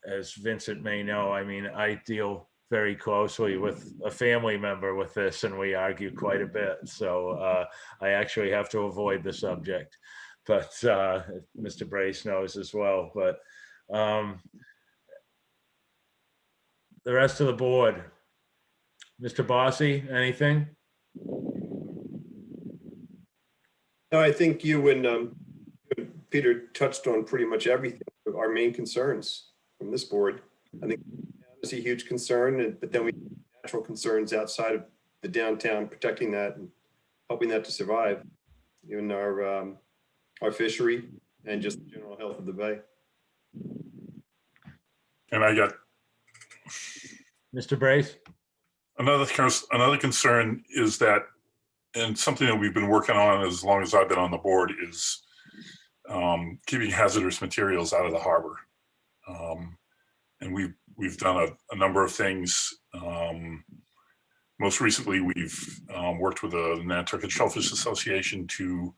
As Vincent may know, I mean, I deal very closely with a family member with this, and we argue quite a bit. So I actually have to avoid the subject, but Mr. Brace knows as well. But the rest of the board, Mr. Bossy, anything? No, I think you and Peter touched on pretty much everything. Our main concerns from this board. I think it's a huge concern, but then we have natural concerns outside of the downtown, protecting that and helping that to survive, even our fishery and just the general health of the bay. And I got Mr. Brace? another concern is that, and something that we've been working on as long as I've been on the board, is keeping hazardous materials out of the harbor. And we've done a number of things. Most recently, we've worked with the Nantucket Shellfish Association to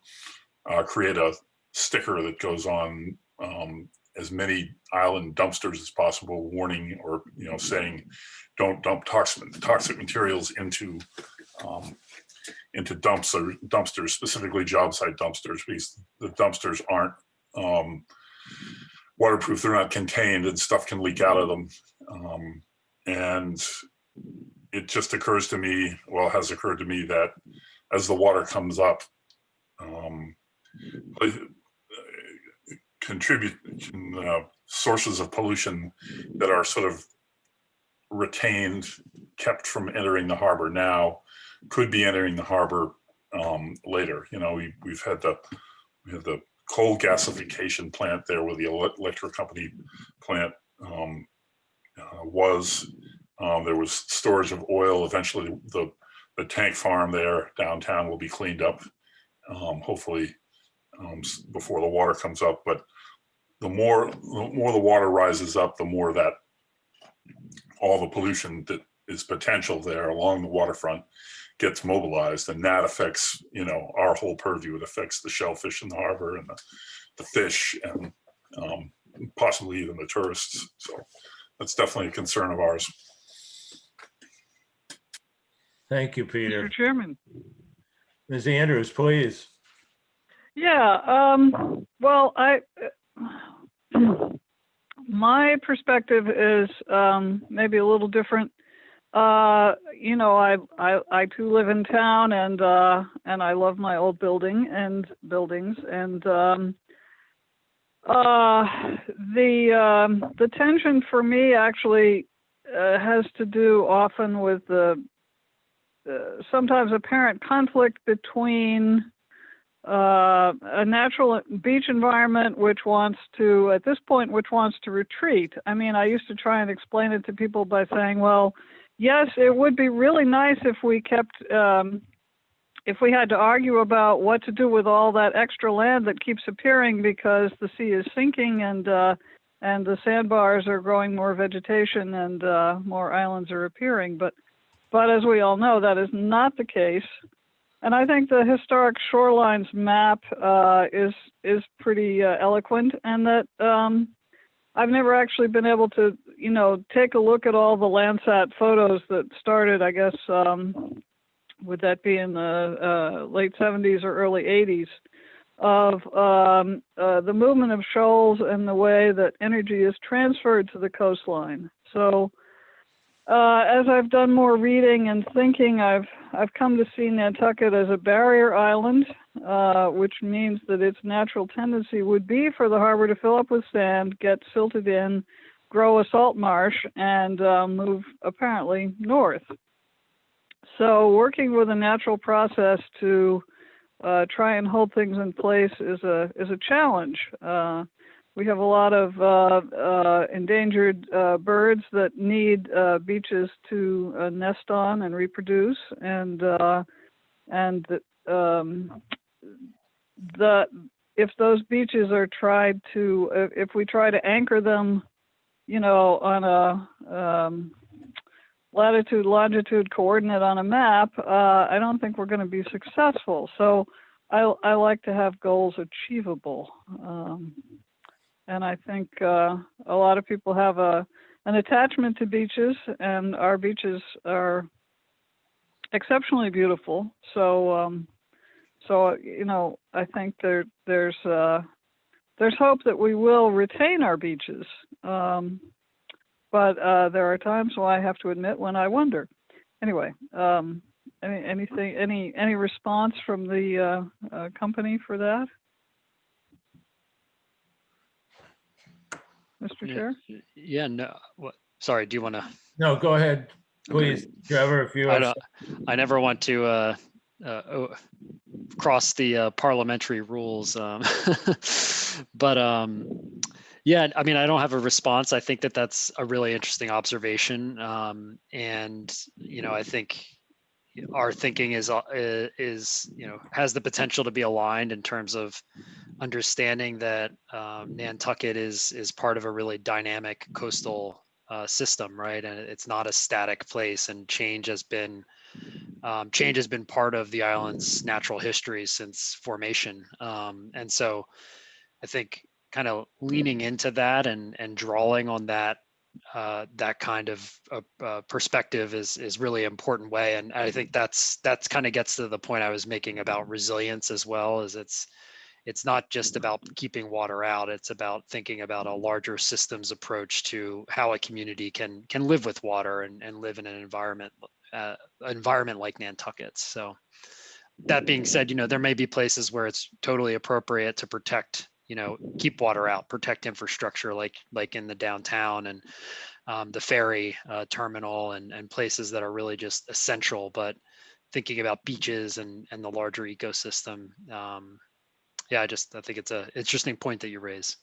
create a sticker that goes on as many island dumpsters as possible, warning or saying, don't dump toxic materials into dumpsters, specifically job site dumpsters, because the dumpsters aren't waterproof, they're not contained, and stuff can leak out of them. And it just occurs to me, well, it has occurred to me that as the water comes up, sources of pollution that are sort of retained, kept from entering the harbor now, could be entering the harbor later. We've had the coal gasification plant there where the electric company plant was. There was storage of oil. Eventually, the tank farm there downtown will be cleaned up, hopefully before the water comes up. But the more the water rises up, the more that all the pollution that is potential there along the waterfront gets mobilized, and that affects our whole purview. It affects the shellfish in the harbor and the fish and possibly even the tourists. So that's definitely a concern of ours. Thank you, Peter. Mr. Chairman. Ms. Andrews, please. Yeah, well, my perspective is maybe a little different. I too live in town, and I love my old buildings, and the tension for me actually has to do often with the sometimes apparent conflict between a natural beach environment which wants to retreat. I mean, I used to try and explain it to people by saying, well, yes, it would be really nice if we had to argue about what to do with all that extra land that keeps appearing because the sea is sinking and the sandbars are growing more vegetation and more islands are appearing. But as we all know, that is not the case. And I think the historic shorelines map is pretty eloquent, and that I've never actually been able to, take a look at all the Landsat photos that started, I guess, would that be in the late 70s or early 80s, of the movement of shoals and the way that energy is transferred to the coastline. So as I've done more reading and thinking, I've come to see Nantucket as a barrier island, which means that its natural tendency would be for the harbor to fill up with sand, get silted in, grow a salt marsh, and move apparently north. So working with a natural process to try and hold things in place is a challenge. We have a lot of endangered birds that need beaches to nest on and reproduce, and if those beaches are tried to, if we try to anchor them, you know, on a latitude, longitude coordinate on a map, I don't think we're going to be successful. So I like to have goals achievable. And I think a lot of people have an attachment to beaches, and our beaches are exceptionally beautiful. So, so you know, I think there's hope that we will retain our beaches. But there are times when I have to admit when I wonder. Anyway, any response from the company for that, Mr. Chair? Yeah, no, what, sorry, do you want to? No, go ahead, please, Trevor, if you have. I never want to cross the parliamentary rules. But yeah, I mean, I don't have a response. I think that that's a really interesting observation. And, you know, I think our thinking is, you know, has the potential to be aligned in terms of understanding that Nantucket is part of a really dynamic coastal system, right? And it's not a static place, and change has been part of the island's natural history since formation. And so I think kind of leaning into that and drawing on that that kind of perspective is really important way. And I think that's kind of gets to the point I was making about resilience as well, is it's not just about keeping water out, it's about thinking about a larger systems approach to how a community can live with water and live in an environment like Nantucket. So that being said, you know, there may be places where it's totally appropriate to protect, you know, keep water out, protect infrastructure like in the downtown and the ferry terminal and places that are really just essential. But thinking about beaches and the larger ecosystem, yeah, I think it's an interesting point that you raise.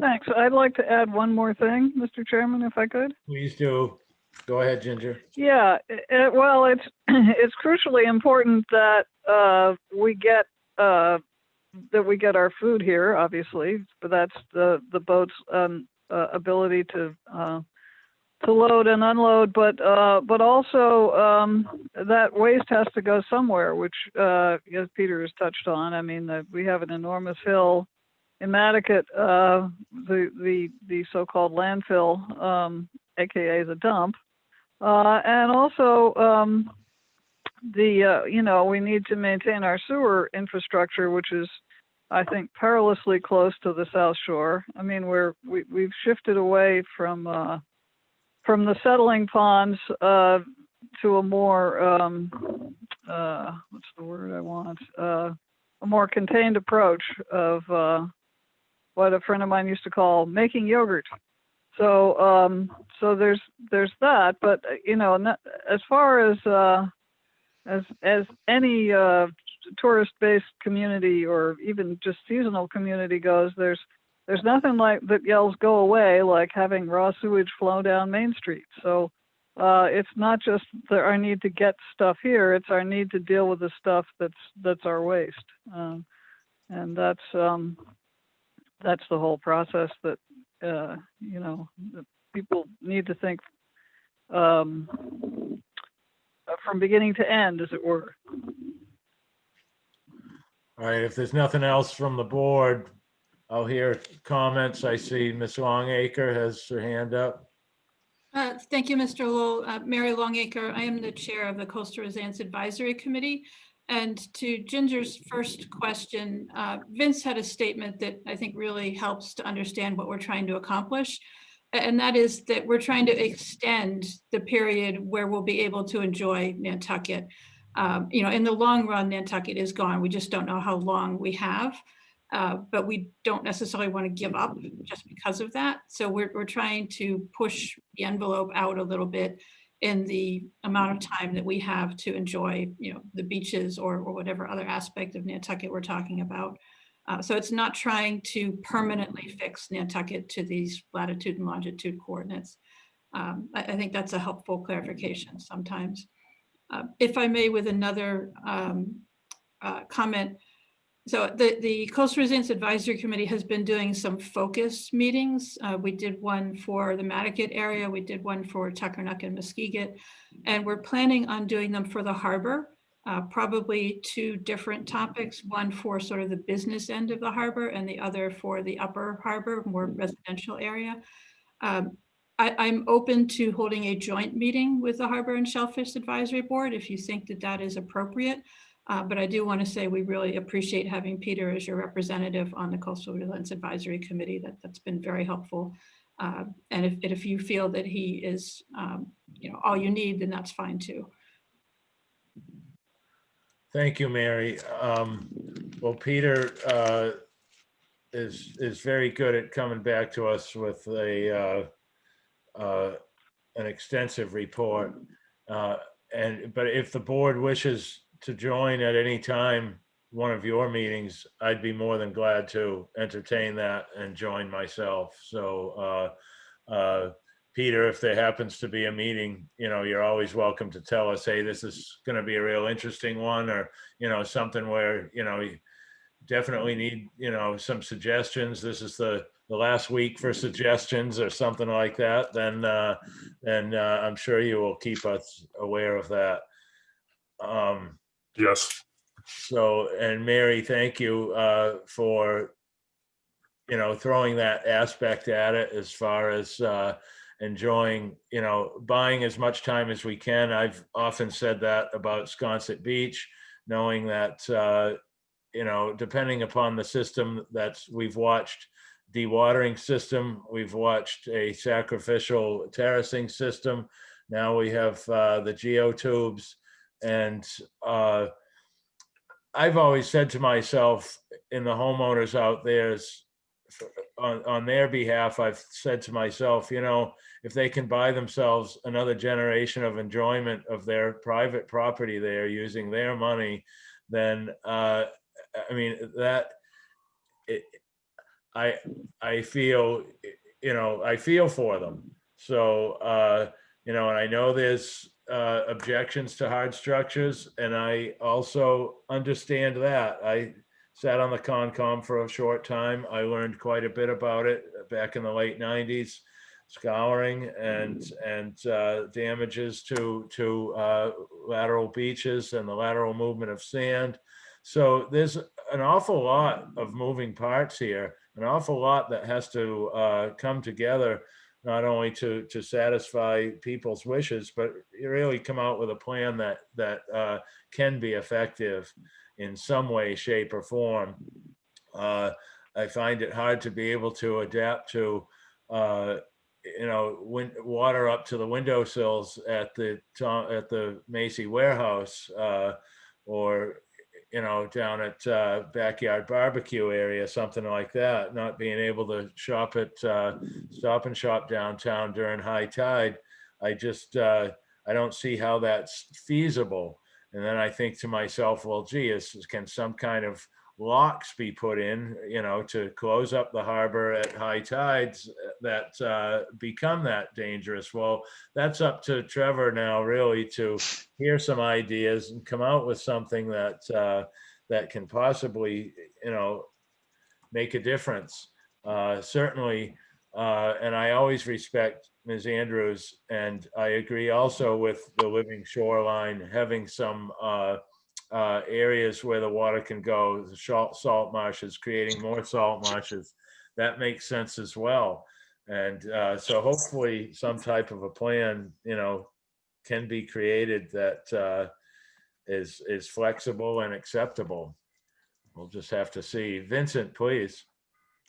Thanks. I'd like to add one more thing, Mr. Chairman, if I could. Please do. Go ahead, Ginger. Yeah, well, it's it's crucially important that we get our food here, obviously, but that's the boat's ability to load and unload, but also that waste has to go somewhere, which as Peter has touched on. I mean, we have an enormous hill in Nantucket, the so-called landfill, aka the dump, and also you know, we need to maintain our sewer infrastructure, which is, I think, perilously close to the South Shore. I mean, we've shifted away from the settling ponds to a more what's the word I want? A more contained approach of what a friend of mine used to call making yogurt. So so there's that, but you know, as far as any tourist-based community or even just seasonal community goes, there's nothing like that yells go away like having raw sewage flow down Main Street. So it's not just our need to get stuff here; it's our need to deal with the stuff that's our waste, and that's the whole process that you know, people need to think from beginning to end, as it were. All right, if there's nothing else from the board, I'll hear comments. I see Ms. Longacre has her hand up. Thank you, Mr. Lowell. Mary Longacre, I am the chair of the Coastal Resilience Advisory Committee. And to Ginger's first question, Vince had a statement that I think really helps to understand what we're trying to accomplish. And that is that we're trying to extend the period where we'll be able to enjoy Nantucket. You know, in the long run, Nantucket is gone. We just don't know how long we have, but we don't necessarily want to give up just because of that. So we're trying to push the envelope out a little bit in the amount of time that we have to enjoy, you know, the beaches or whatever other aspect of Nantucket we're talking about. So it's not trying to permanently fix Nantucket to these latitude and longitude coordinates. I think that's a helpful clarification sometimes. If I may, with another comment. So the Coastal Resilience Advisory Committee has been doing some focus meetings. We did one for the Nantucket area. We did one for Tuckernuck and Muskeget. And we're planning on doing them for the harbor, probably 2 different topics, one for sort of the business end of the harbor and the other for the upper harbor, more residential area. I'm open to holding a joint meeting with the Harbor and Shellfish Advisory Board if you think that that is appropriate. But I do want to say we really appreciate having Peter as your representative on the Coastal Resilience Advisory Committee. That's been very helpful. And if you feel that he is, all you need, then that's fine too. Thank you, Mary. Well, Peter is very good at coming back to us with an extensive report. But if the board wishes to join at any time one of your meetings, I'd be more than glad to entertain that and join myself. So Peter, if there happens to be a meeting, you're always welcome to tell us, hey, this is going to be a real interesting one, or something where you definitely need some suggestions. This is the last week for suggestions or something like that. Then I'm sure you will keep us aware of that. Yes. So, and Mary, thank you for throwing that aspect at it, as far as enjoying buying as much time as we can. I've often said that about Sconset Beach, knowing that depending upon the system that we've watched, dewatering system, we've watched a sacrificial terracing system, now we have the geotubes. And I've always said to myself, in the homeowners out there, on their behalf, I've said to myself, if they can buy themselves another generation of enjoyment of their private property there using their money, then I feel, I feel for them. So, and I know there's objections to hard structures, and I also understand that. I sat on the Concom for a short time. I learned quite a bit about it back in the late 90s, scouring and damages to lateral beaches and the lateral movement of sand. So there's an awful lot of moving parts here, an awful lot that has to come together, not only to satisfy people's wishes, but really come out with a plan that can be effective in some way, shape, or form. I find it hard to be able to adapt to, water up to the windowsills at the Macy warehouse, or down at Backyard Barbecue area, something like that. Not being able to shop at Stop and Shop downtown during high tide. I don't see how that's feasible. And then I think to myself, well, gee, can some kind of locks be put in, to close up the harbor at high tides that become that dangerous? Well, that's up to Trevor now, really, to hear some ideas and come out with something that can possibly, make a difference. Certainly, and I always respect Ms. Andrews, and I agree also with the living shoreline, having some areas where the water can go, the salt marshes, creating more salt marshes. That makes sense as well. And so hopefully some type of a plan, can be created that is flexible and acceptable. We'll just have to see. Vincent, please.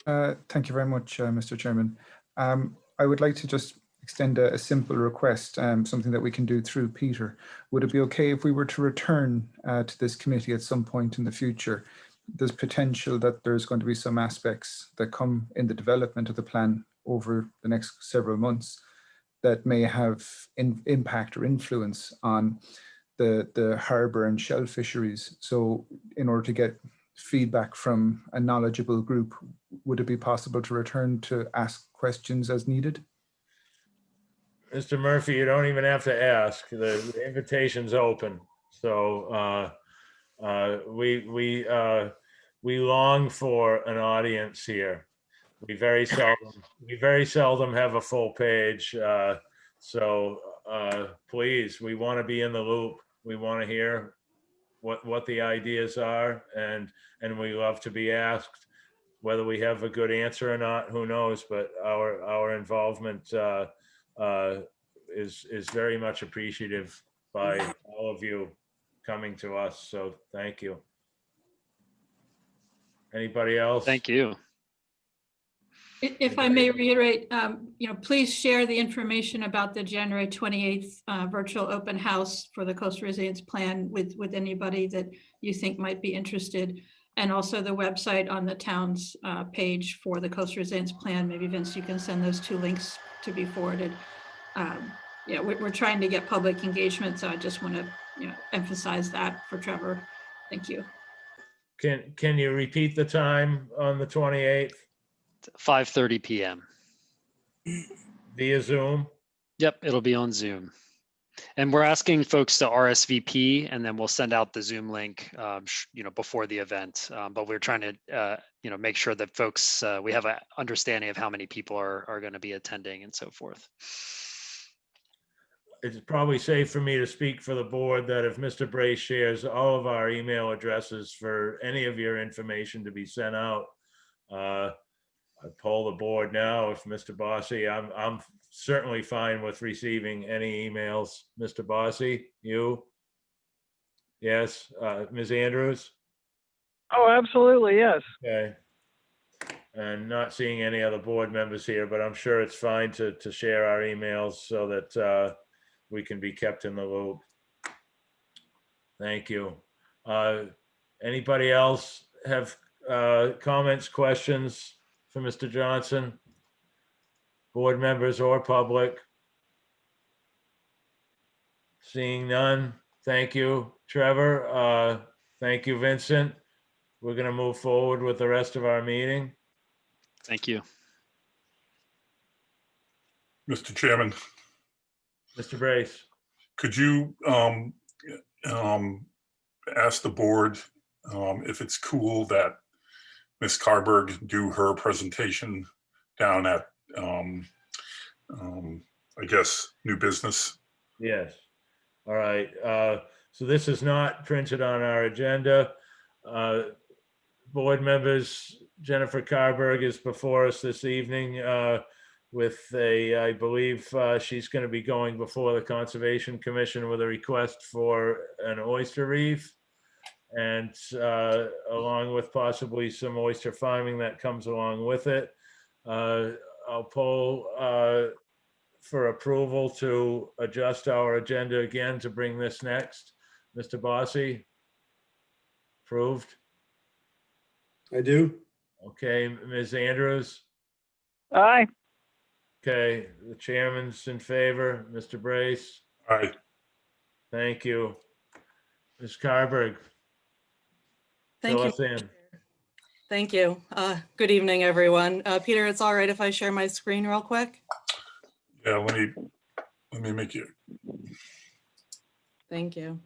Thank you very much, Mr. Chairman. I would like to just extend a simple request, something that we can do through Peter. Would it be okay if we were to return to this committee at some point in the future? There's potential that there's going to be some aspects that come in the development of the plan over the next several months that may have impact or influence on the harbour and shell fisheries. So in order to get feedback from a knowledgeable group, would it be possible to return to ask questions as needed? Mr. Murphy, you don't even have to ask. The invitation's open. So We long for an audience here. We very seldom have a full page. So please, we want to be in the loop. We want to hear what the ideas are, and we love to be asked. Whether we have a good answer or not, who knows? But our involvement is very much appreciative by all of you coming to us. So thank you. Anybody else? Thank you. If I may reiterate, please share the information about the January 28th virtual open house for the Coastal Resilience Plan with anybody that you think might be interested. And also the website on the town's page for the Coastal Resilience Plan. Maybe Vince, you can send those 2 links to be forwarded. Yeah, we're trying to get public engagement, so I just want to emphasize that for Trevor. Thank you. Can you repeat the time on the 28th? 5:30 p.m. Via Zoom? Yep, it'll be on Zoom. And we're asking folks to RSVP, and then we'll send out the Zoom link, before the event. But we're trying to, make sure that folks, we have an understanding of how many people are going to be attending and so forth. It's probably safe for me to speak for the board that if Mr. Brace shares all of our email addresses for any of your information to be sent out, I poll the board now. If Mr. Bossy, I'm certainly fine with receiving any emails. Mr. Bossy, you? Yes. Ms. Andrews? Oh, absolutely, yes. Okay. And not seeing any other board members here, but I'm sure it's fine to share our emails so that we can be kept in the loop. Thank you. Anybody else have comments, questions for Mr. Johnson? Board members or public? Seeing none, thank you, Trevor. Thank you, Vincent. We're going to move forward with the rest of our meeting. Thank you. Mr. Chairman, Mr. Brace. could you ask the board if it's cool that Ms. Carberg do her presentation down at, I guess, new business? Yes. All right. So this is not printed on our agenda. Board members, Jennifer Carberg is before us this evening with I believe she's going to be going before the Conservation Commission with a request for an oyster reef, and along with possibly some oyster farming that comes along with it. I'll poll for approval to adjust our agenda again to bring this next. Mr. Bossy? Approved? I do. Okay, Ms. Andrews? Aye. Okay, the chairman's in favor. Mr. Brace? Aye. Thank you. Ms. Carberg? Thank Fill you. us in. Thank you. Good evening, everyone. Peter, it's all right if I share my screen real quick? Yeah, let me make you. Thank you.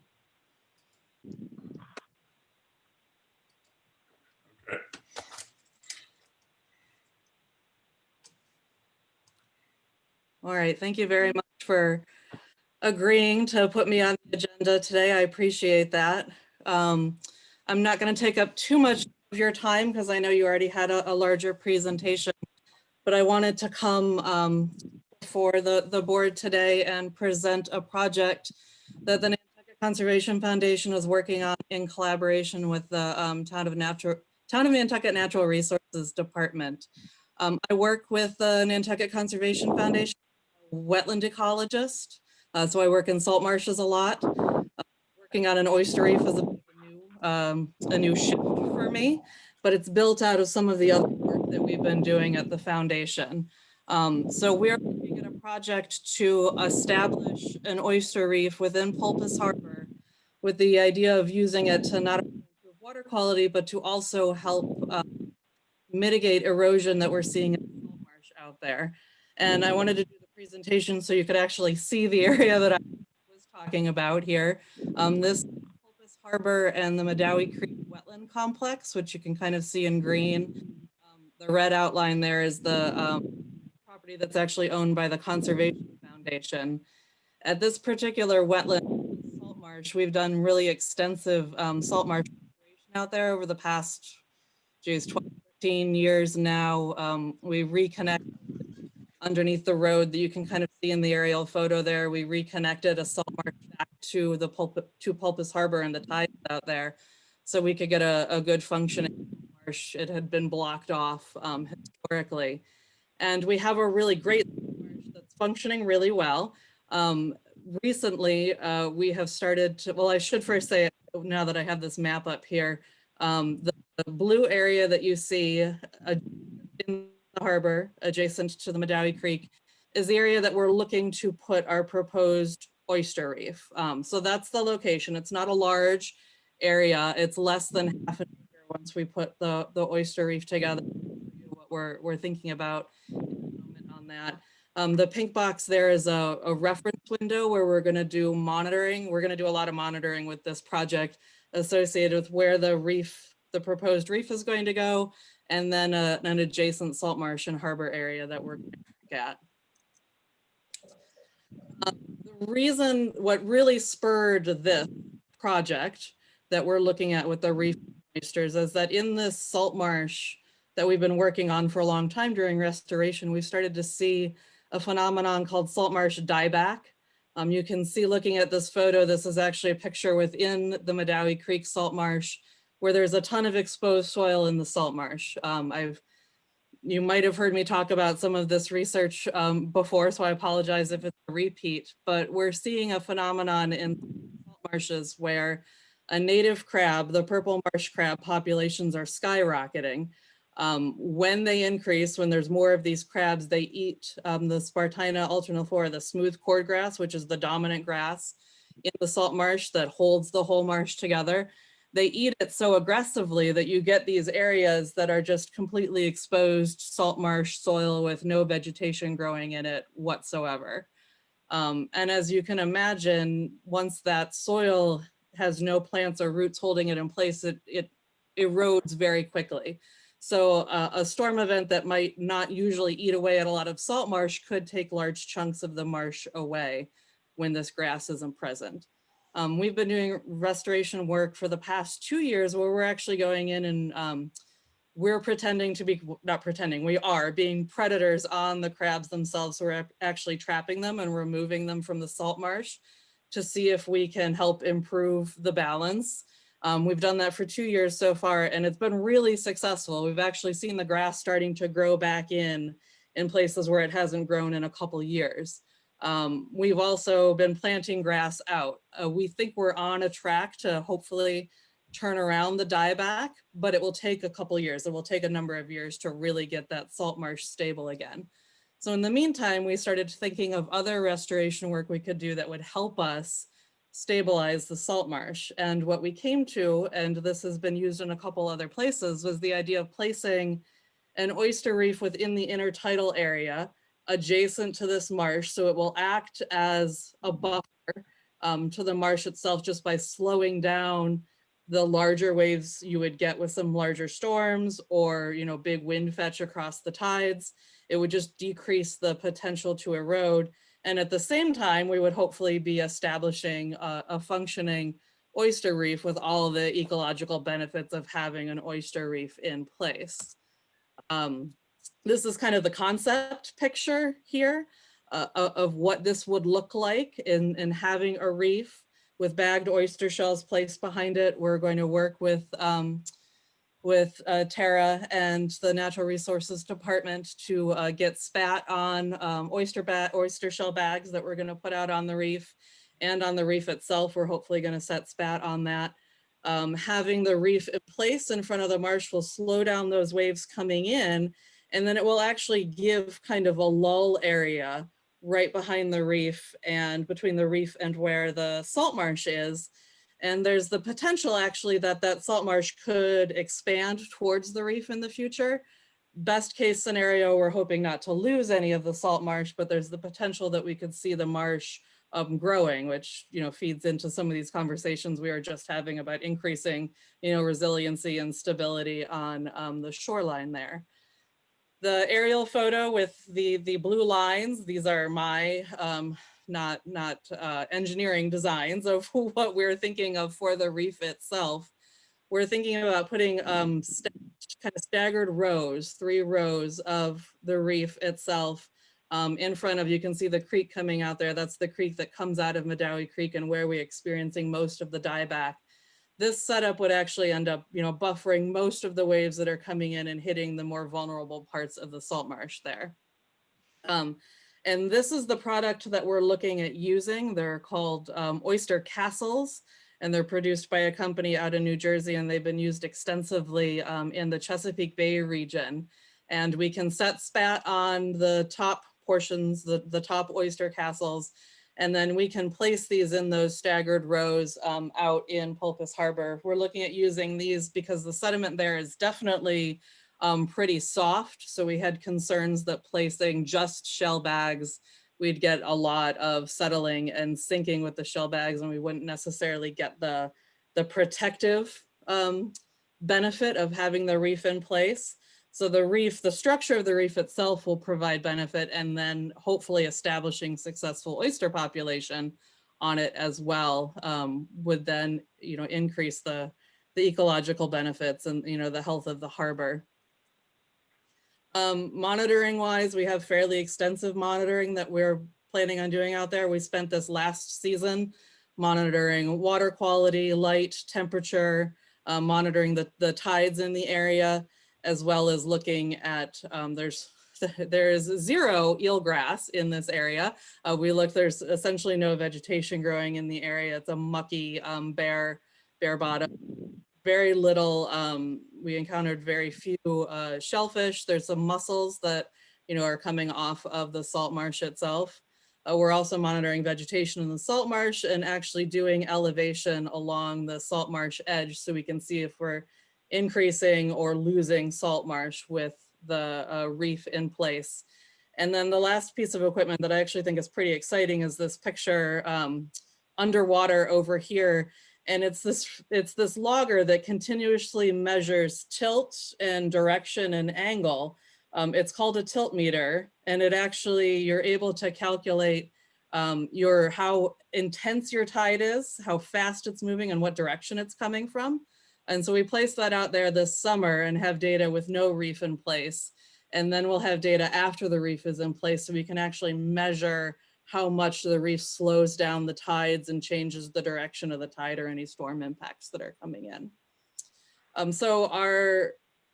Okay. All right. Thank you very much for agreeing to put me on the agenda today. I appreciate that. I'm not going to take up too much of your time because I know you already had a larger presentation, but I wanted to come for the board today and present a project that the Nantucket Conservation Foundation is working on in collaboration with the Town of Nantucket Natural Resources Department. I work with the Nantucket Conservation Foundation, wetland ecologist, so I work in salt marshes a lot. Working on an oyster reef is a new shift for me, but it's built out of some of the other work that we've been doing at the foundation. So we're looking at a project to establish an oyster reef within Pulpis Harbor with the idea of using it to not only improve water quality, but to also help mitigate erosion that we're seeing in the salt marsh out there. And I wanted to do the presentation so you could actually see the area that I was talking about here. This Pulpis Harbor Harbor and the Medowie Creek Wetland Complex, which you can kind of see in green. The red outline there is the property that's actually owned by the Conservation Foundation. At this particular wetland, salt marsh, we've done really extensive salt marsh restoration out there over the past, 12, 15 years now. We reconnect underneath the road that you can kind of see in the aerial photo there. We reconnected a salt marsh back to the Pulpis Harbor and the tides out there, so we could get a good functioning marsh. It had been blocked off historically. And we have a really great marsh that's functioning really well. Recently, we have started to, well, I should first say, now that I have this map up here, the blue area that you see in the harbor adjacent to the Medowie Creek is the area that we're looking to put our proposed oyster reef. So that's the location. It's not a large area. It's less than half an acre once we put the oyster reef together. What we're thinking about on that. The pink box there is a reference window where we're going to do monitoring. We're going to do a lot of monitoring with this project associated with where the proposed reef is going to go, and then an adjacent salt marsh and harbor area that we're going to look at. The reason, what really spurred this project that we're looking at with the reef oysters is that in this salt marsh that we've been working on for a long time during restoration, we've started to see a phenomenon called salt marsh dieback. You can see, looking at this photo, this is actually a picture within the Medowie Creek salt marsh where there's a ton of exposed soil in the salt marsh. You might have heard me talk about some of this research before, so I apologize if it's a repeat, but we're seeing a phenomenon in salt marshes where a native crab, the purple marsh crab populations are skyrocketing. When they increase, when there's more of these crabs, they eat the Spartina alterniflora, the smooth cordgrass, which is the dominant grass in the salt marsh that holds the whole marsh together. They eat it so aggressively that you get these areas that are just completely exposed salt marsh soil with no vegetation growing in it whatsoever. And as you can imagine, once that soil has no plants or roots holding it in place, it erodes very quickly. So a storm event that might not usually eat away at a lot of salt marsh could take large chunks of the marsh away when this grass isn't present. We've been doing restoration work for the past 2 years where we're actually going in and we're pretending to be, not pretending, we are being predators on the crabs themselves. So we're actually trapping them and removing them from the salt marsh to see if we can help improve the balance. We've done that for 2 years so far, and it's been really successful. We've actually seen the grass starting to grow back in places where it hasn't grown in a couple years. We've also been planting grass out. We think we're on a track to hopefully turn around the dieback, but it will take a couple years. It will take a number of years to really get that salt marsh stable again. So in the meantime, we started thinking of other restoration work we could do that would help us stabilize the salt marsh. And what we came to, and this has been used in a couple other places, was the idea of placing an oyster reef within the intertidal area adjacent to this marsh. So it will act as a buffer to the marsh itself just by slowing down the larger waves you would get with some larger storms or, you know, big wind fetch across the tides. It would just decrease the potential to erode. And at the same time, we would hopefully be establishing a functioning oyster reef with all of the ecological benefits of having an oyster reef in place. This is kind of the concept picture here of what this would look like in having a reef with bagged oyster shells placed behind it. We're going to work with Tara and the Natural Resources Department to get spat on oyster shell bags that we're going to put out on the reef, and on the reef itself, we're hopefully going to set spat on that. Having the reef in place in front of the marsh will slow down those waves coming in, and then it will actually give kind of a lull area right behind the reef and between the reef and where the salt marsh is. And there's the potential actually that salt marsh could expand towards the reef in the future. Best case scenario, we're hoping not to lose any of the salt marsh, but there's the potential that we could see the marsh growing, which, feeds into some of these conversations we were just having about increasing, resiliency and stability on the shoreline there. The aerial photo with the blue lines, these are my not engineering designs of what we're thinking of for the reef itself. We're thinking about putting kind of staggered rows, 3 rows of the reef itself in front of, you can see the creek coming out there. That's the creek that comes out of Medowie Creek and where we're experiencing most of the dieback. This setup would actually end up, buffering most of the waves that are coming in and hitting the more vulnerable parts of the salt marsh there. And this is the product that we're looking at using. They're called Oyster Castles, and they're produced by a company out of New Jersey, and they've been used extensively in the Chesapeake Bay region. And we can set spat on the top portions, the top oyster castles, and then we can place these in those staggered rows out in Pulpis Harbor. We're looking at using these because the sediment there is definitely pretty soft. So we had concerns that placing just shell bags, we'd get a lot of settling and sinking with the shell bags, and we wouldn't necessarily get the protective benefit of having the reef in place. So the reef, the structure of the reef itself will provide benefit, and then hopefully establishing successful oyster population on it as well would then, increase the ecological benefits and, the health of the harbor. Monitoring wise, we have fairly extensive monitoring that we're planning on doing out there. We spent this last season monitoring water quality, light, temperature, monitoring the tides in the area, as well as looking at, there is 0 eelgrass in this area. We looked, there's essentially no vegetation growing in the area. It's a mucky, bare bottom. Very little, we encountered very few shellfish. There's some mussels that, are coming off of the salt marsh itself. We're also monitoring vegetation in the salt marsh and actually doing elevation along the salt marsh edge so we can see if we're increasing or losing salt marsh with the reef in place. And then the last piece of equipment that I actually think is pretty exciting is this picture underwater over here. And it's this logger that continuously measures tilt and direction and angle. It's called a tilt meter, and it actually, you're able to calculate how intense your tide is, how fast it's moving, and what direction it's coming from. And so we placed that out there this summer and have data with no reef in place. And then we'll have data after the reef is in place so we can actually measure how much the reef slows down the tides and changes the direction of the tide or any storm impacts that are coming in. So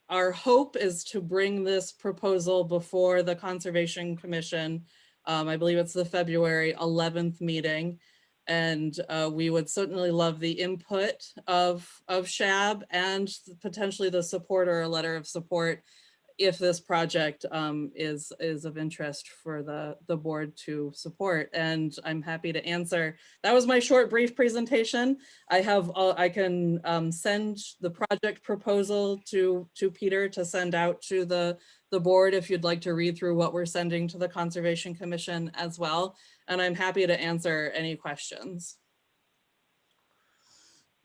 our hope is to bring this proposal before the Conservation Commission. I believe it's the February 11th meeting. And we would certainly love the input of SHAB and potentially the support or a letter of support if this project is of interest for the board to support. And I'm happy to answer. That was my short, brief presentation. I can send the project proposal to Peter to send out to the board if you'd like to read through what we're sending to the Conservation Commission as well. And I'm happy to answer any questions.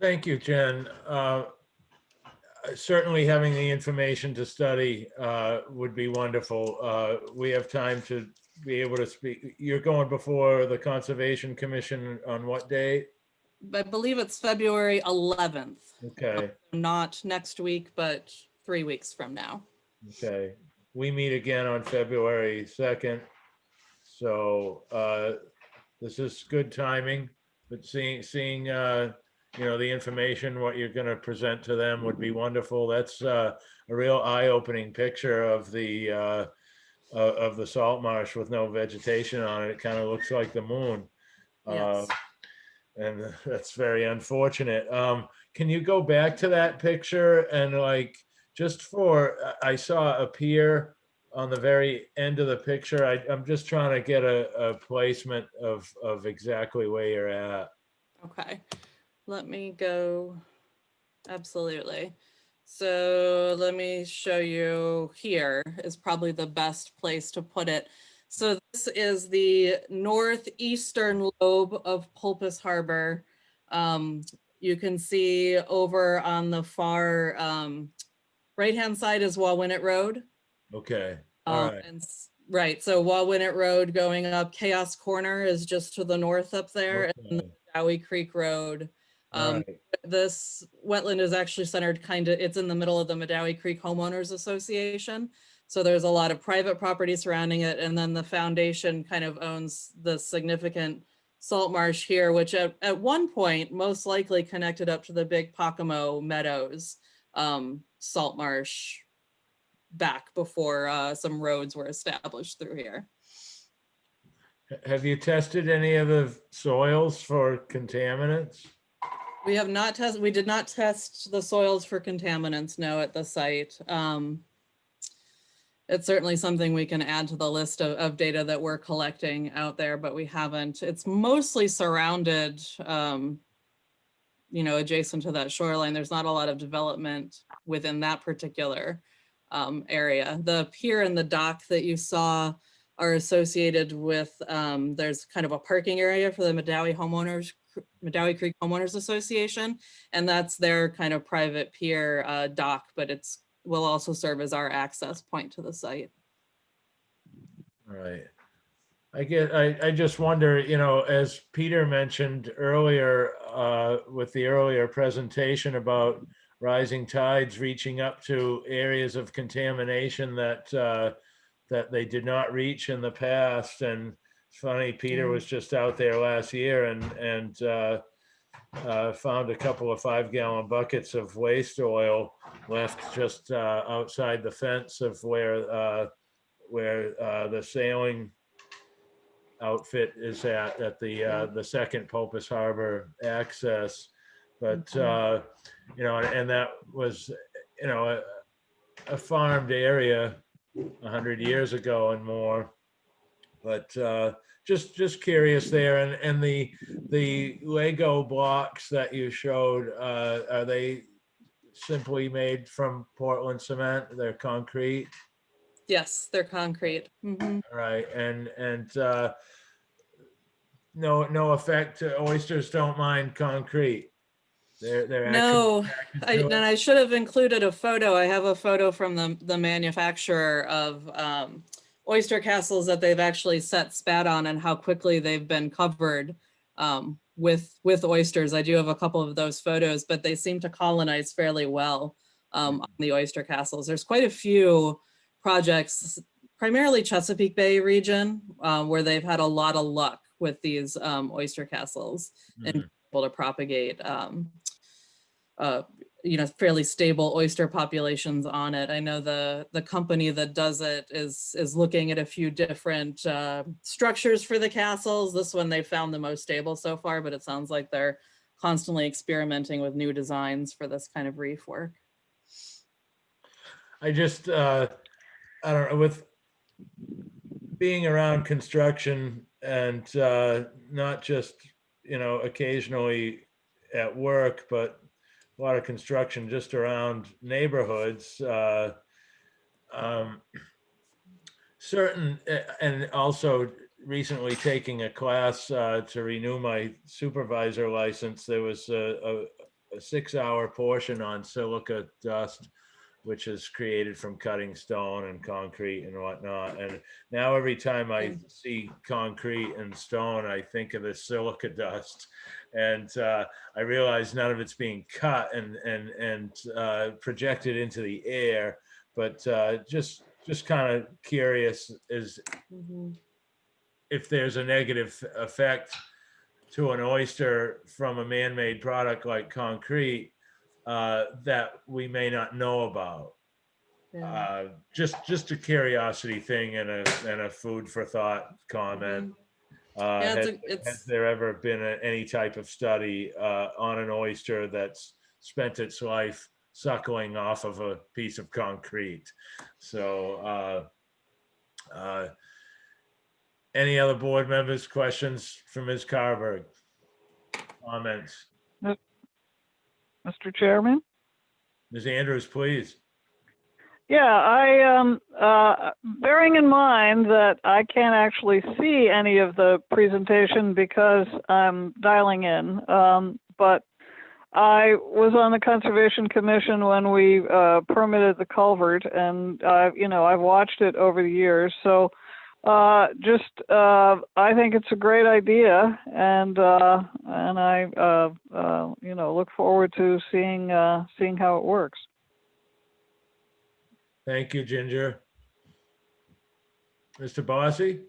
Thank you, Jen. Certainly having the information to study would be wonderful. We have time to be able to speak. You're going before the Conservation Commission on what date? I believe it's February 11th. Okay. Not next week, but 3 weeks from now. Okay. We meet again on February 2nd. So this is good timing, but seeing the information, what you're going to present to them would be wonderful. That's a real eye-opening picture of the salt marsh with no vegetation on it. It kind of looks like the moon. Yes. And that's very unfortunate. Can you go back to that picture and I saw a pier on the very end of the picture. I'm just trying to get a placement of exactly where you're at. Okay. Let me go, absolutely. So let me show you, here is probably the best place to put it. So this is the northeastern lobe of Pulpis Harbor. You can see over on the far right-hand side is Wawinnet Road. Okay, all right. Right, so Wawinnet Road going up, Chaos Corner is just to the north up there, and Okay. Medowee Creek Road. All right. This wetland is actually centered it's in the middle of the Medowee Creek Homeowners Association. So there's a lot of private property surrounding it. And then the foundation kind of owns the significant salt marsh here, which at one point most likely connected up to the big Pocomo Meadows salt marsh back before some roads were established through here. Have you tested any of the soils for contaminants? We have not we did not test the soils for contaminants, no, at the site. It's certainly something we can add to the list of data that we're collecting out there, but we haven't. It's mostly surrounded, adjacent to that shoreline. There's not a lot of development within that particular area. The pier and the dock that you saw are associated with, there's kind of a parking area for the Medowee Creek Homeowners Association, and that's their kind of private pier dock, but will also serve as our access point to the site. All right. I just wonder, as Peter mentioned earlier with the earlier presentation about rising tides reaching up to areas of contamination that they did not reach in the past. And it's funny, Peter was just out there last year and found a couple of 5-gallon buckets of waste oil left just outside the fence of where the sailing outfit is at the second Pulpis Harbor access. But and that was a farmed area 100 years ago and more. But just curious there, and the Lego blocks that you showed, are they simply made from Portland cement? They're concrete? Yes, they're concrete. Mm-hmm. All right, and no effect. Oysters don't mind concrete. They're no, and I should have included a photo. I have a photo from the manufacturer of Oyster Castles that they've actually set spat on and how quickly they've been covered with oysters. I do have a couple of those photos, but they seem to colonize fairly well on the Oyster Castles. There's quite a few projects, primarily Chesapeake Bay region, where they've had a lot of luck with these Oyster Castles and able to propagate fairly stable oyster populations on it. I know the company that does it is looking at a few different structures for the castles. This one they found the most stable so far, but it sounds like they're constantly experimenting with new designs for this kind of reef work. I just, I don't know, with being around construction and not just, occasionally at work, but a lot of construction just around neighborhoods, certain, and also recently taking a class to renew my supervisor license. There was a 6-hour portion on silica dust, which is created from cutting stone and concrete and whatnot. And now every time I see concrete and stone, I think of the silica dust. And I realize none of it's being cut and projected into the air, but just kind of curious is if there's a negative effect to an oyster from a man-made product like concrete that we may not know about. Yeah. Just a curiosity thing and a food for thought comment. Has there ever been any type of study on an oyster that's spent its life suckling off of a piece of concrete? So any other board members, questions for Ms. Carberg? Comments? Mr. Chairman? Ms. Andrews, please. Bearing in mind that I can't actually see any of the presentation because I'm dialing in, but I was on the Conservation Commission when we permitted the culvert, and I've watched it over the years. So I think it's a great idea, and I look forward to seeing how it works. Thank you, Ginger. Mr. Bossy?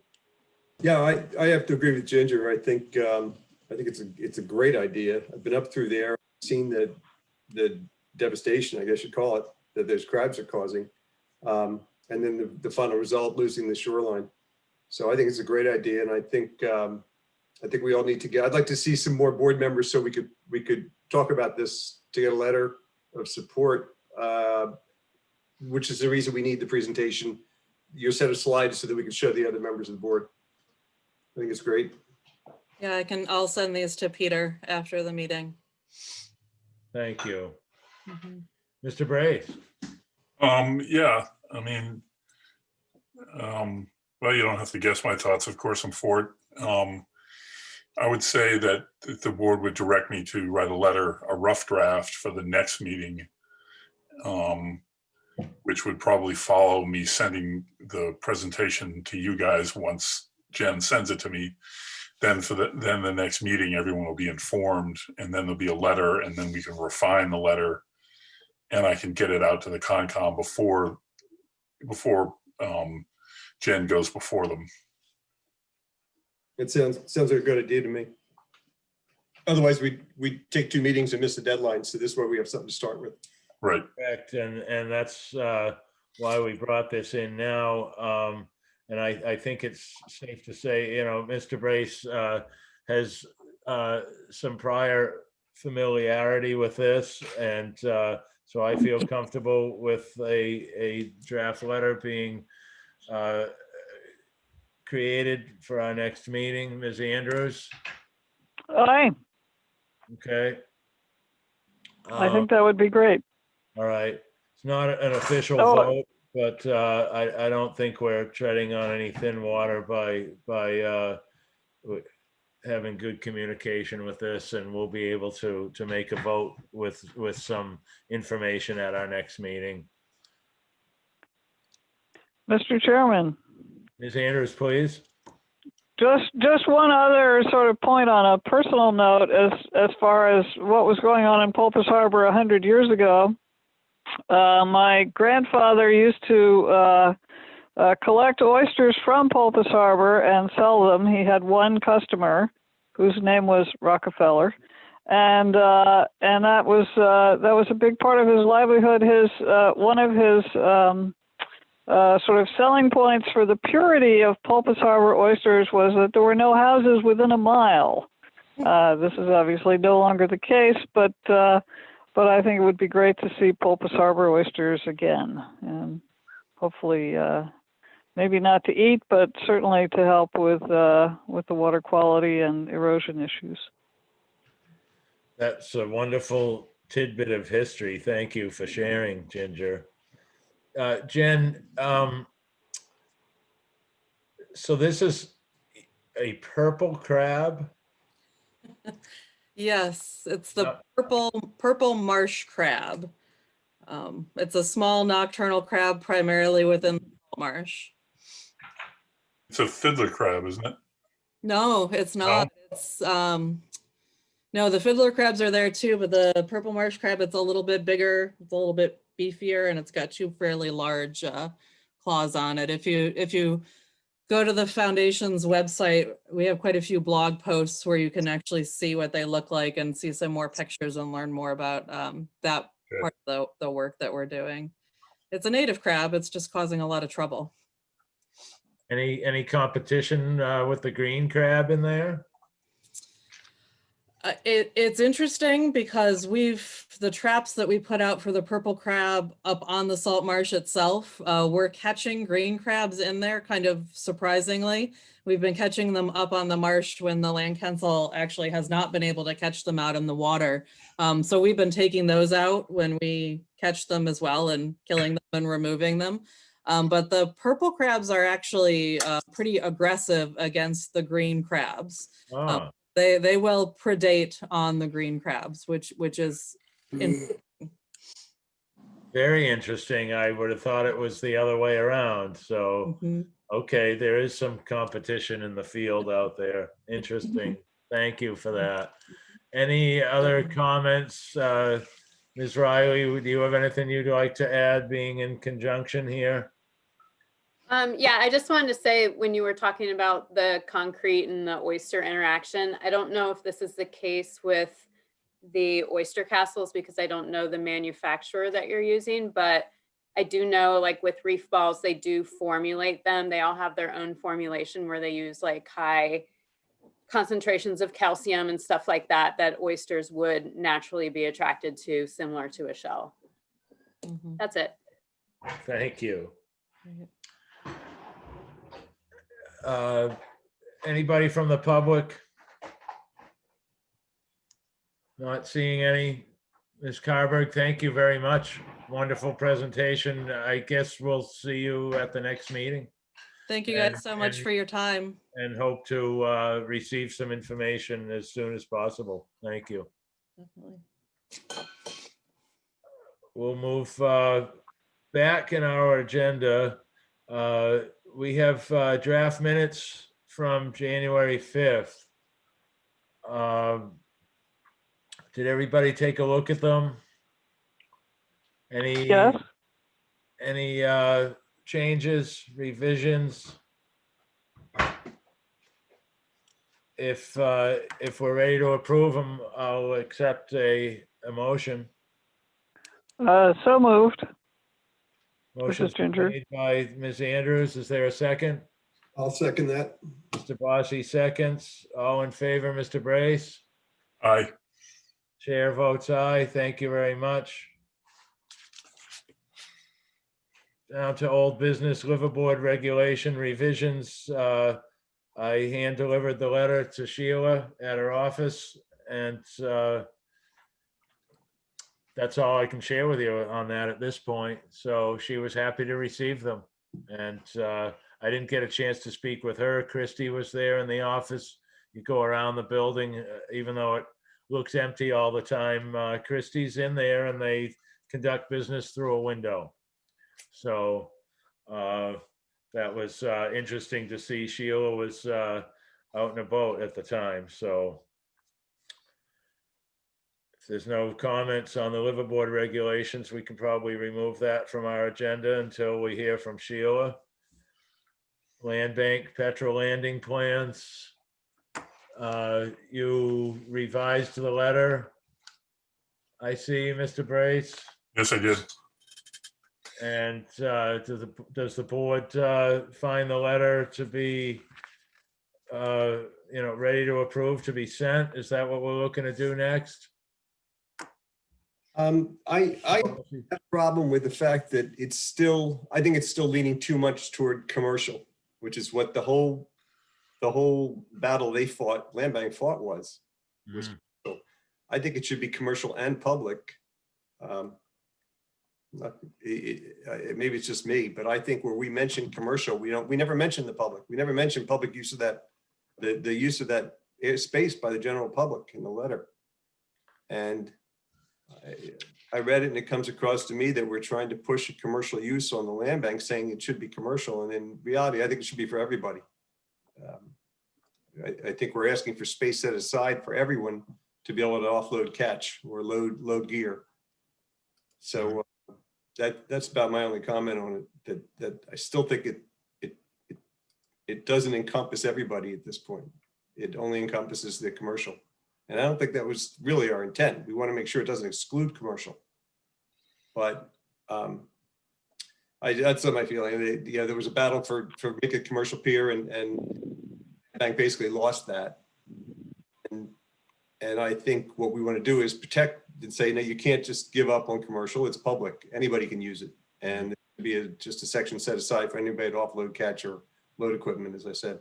Yeah, I have to agree with Ginger. I think it's a great idea. I've been up through there, seen the devastation, I guess you'd call it, that those crabs are causing, and then the final result, losing the shoreline. So I think it's a great idea, and I think we all need to get. I'd like to see some more board members so we could talk about this to get a letter of support, which is the reason we need the presentation. Your set of slides so that we can show the other members of the board. I think it's great. Yeah, I'll send these to Peter after the meeting. Thank you. Mhm. Mr. Brace? Yeah, I mean, well, you don't have to guess my thoughts. Of course, I'm for it. I would say that if the board would direct me to write a letter, a rough draft for the next meeting, which would probably follow me sending the presentation to you guys once Jen sends it to me. Then the next meeting, everyone will be informed, and then there'll be a letter, and then we can refine the letter, and I can get it out to the Concom before Jen goes before them. It sounds like a good idea to me. Otherwise, we take 2 meetings and miss the deadline. So this is where we have something to start with. Right. Correct, and that's why we brought this in now. And I think it's safe to say, Mr. Brace has some prior familiarity with this, and so I feel comfortable with a draft letter being created for our next meeting. Ms. Andrews? Aye, Okay. I think that would be great. All right. It's not an official Oh. vote, but I don't think we're treading on any thin water by having good communication with this, and we'll be able to make a vote with some information at our next meeting. Mr. Chairman, Ms. Andrews, please. just one other sort of point on a personal note as far as what was going on in Pulpis Harbor 100 years ago. My grandfather used to collect oysters from Pulpis Harbor and sell them. He had one customer whose name was Rockefeller, and that was a big part of his livelihood. One of his sort of selling points for the purity of Pulpis Harbor oysters was that there were no houses within a mile. This is obviously no longer the case, but I think it would be great to see Pulpis Harbor oysters again, and hopefully, maybe not to eat, but certainly to help with the water quality and erosion issues. That's a wonderful tidbit of history. Thank you for sharing, Ginger. Jen, so this is a purple crab? Yes, it's the purple marsh crab. It's a small nocturnal crab primarily within the marsh. It's a fiddler crab, isn't it? No, it's not. It's no, the fiddler crabs are there too, but the purple marsh crab, it's a little bit bigger, it's a little bit beefier, and it's got 2 fairly large claws on it. If you go to the foundation's website, we have quite a few blog posts where you can actually see what they look like and see some more pictures and learn more about that part of the work that we're doing. It's a native crab. It's just causing a lot of trouble. Any competition with the green crab in there? It's interesting because the traps that we put out for the purple crab up on the salt marsh itself, we're catching green crabs in there, kind of surprisingly. We've been catching them up on the marsh when the land council actually has not been able to catch them out in the water. So we've been taking those out when we catch them as well and killing them and removing them. But the purple crabs are actually pretty aggressive against the green crabs. Ah, They will predate on the green crabs, which is very interesting. I would have thought it was the other way around. So, okay, there is some competition in the field out there. Interesting. Thank you for that. Any other comments? Ms. Riley, do you have anything you'd like to add, being in conjunction here? Yeah, I just wanted to say, when you were talking about the concrete and the oyster interaction, I don't know if this is the case with the Oyster Castles because I don't know the manufacturer that you're using, but I do know, like with Reef balls, they do formulate them. They all have their own formulation where they use like high concentrations of calcium and stuff like that, that oysters would naturally be attracted to, similar to a shell. That's it. Thank you. Anybody from the public? Not seeing any. Ms. Carberg, thank you very much. Wonderful presentation. I guess we'll see you at the next meeting. Thank you guys so much for your time. And hope to receive some information as soon as possible. Thank you. Definitely. We'll move back in our agenda. We have draft minutes from January 5th. Did everybody take a look at them? Any changes, revisions? If we're ready to approve them, I'll accept a motion. So moved. Motion Ginger. made by Ms. Andrews. Is there a second? I'll second that. Mr. Bossy seconds. All in favor, Mr. Brace? Aye. Chair votes aye. Thank you very much. Down to old business, liverboard regulation revisions. I hand delivered the letter to Sheila at her office, and that's all I can share with you on that at this point. So she was happy to receive them, and I didn't get a chance to speak with her. Christy was there in the office. You go around the building, even though it looks empty all the time, Christy's in there, and they conduct business through a window. So that was interesting to see. Sheila was out in a boat at the time. So if there's no comments on the liverboard regulations, we can probably remove that from our agenda until we hear from Sheila. Land bank, Petrol landing plans. You revised the letter, I see, Mr. Brace. Yes, I did. And does the board find the letter to be, ready to approve, to be sent? Is that what we're looking to do next? I have a problem with the fact that I think it's still leaning too much toward commercial, which is what the whole battle they fought, land bank fought was. I think it should be commercial and public. Maybe it's just me, but I think where we mention commercial, we never mention the public. We never mention public use of that, the use of that space by the general public in the letter. And I read it, and it comes across to me that we're trying to push a commercial use on the land bank, saying it should be commercial. And in reality, I think it should be for everybody. I think we're asking for space set aside for everyone to be able to offload catch or load gear. So that's about my only comment on it. That I still think it doesn't encompass everybody at this point. It only encompasses the commercial. And I don't think that was really our intent. We want to make sure it doesn't exclude commercial. But that's my feeling. There was a battle for make a commercial pier, and the bank basically lost that. And I think what we want to do is protect and say, no, you can't just give up on commercial. It's public. Anybody can use it. And there should be just a section set aside for anybody to offload, catch, or load equipment, as I said.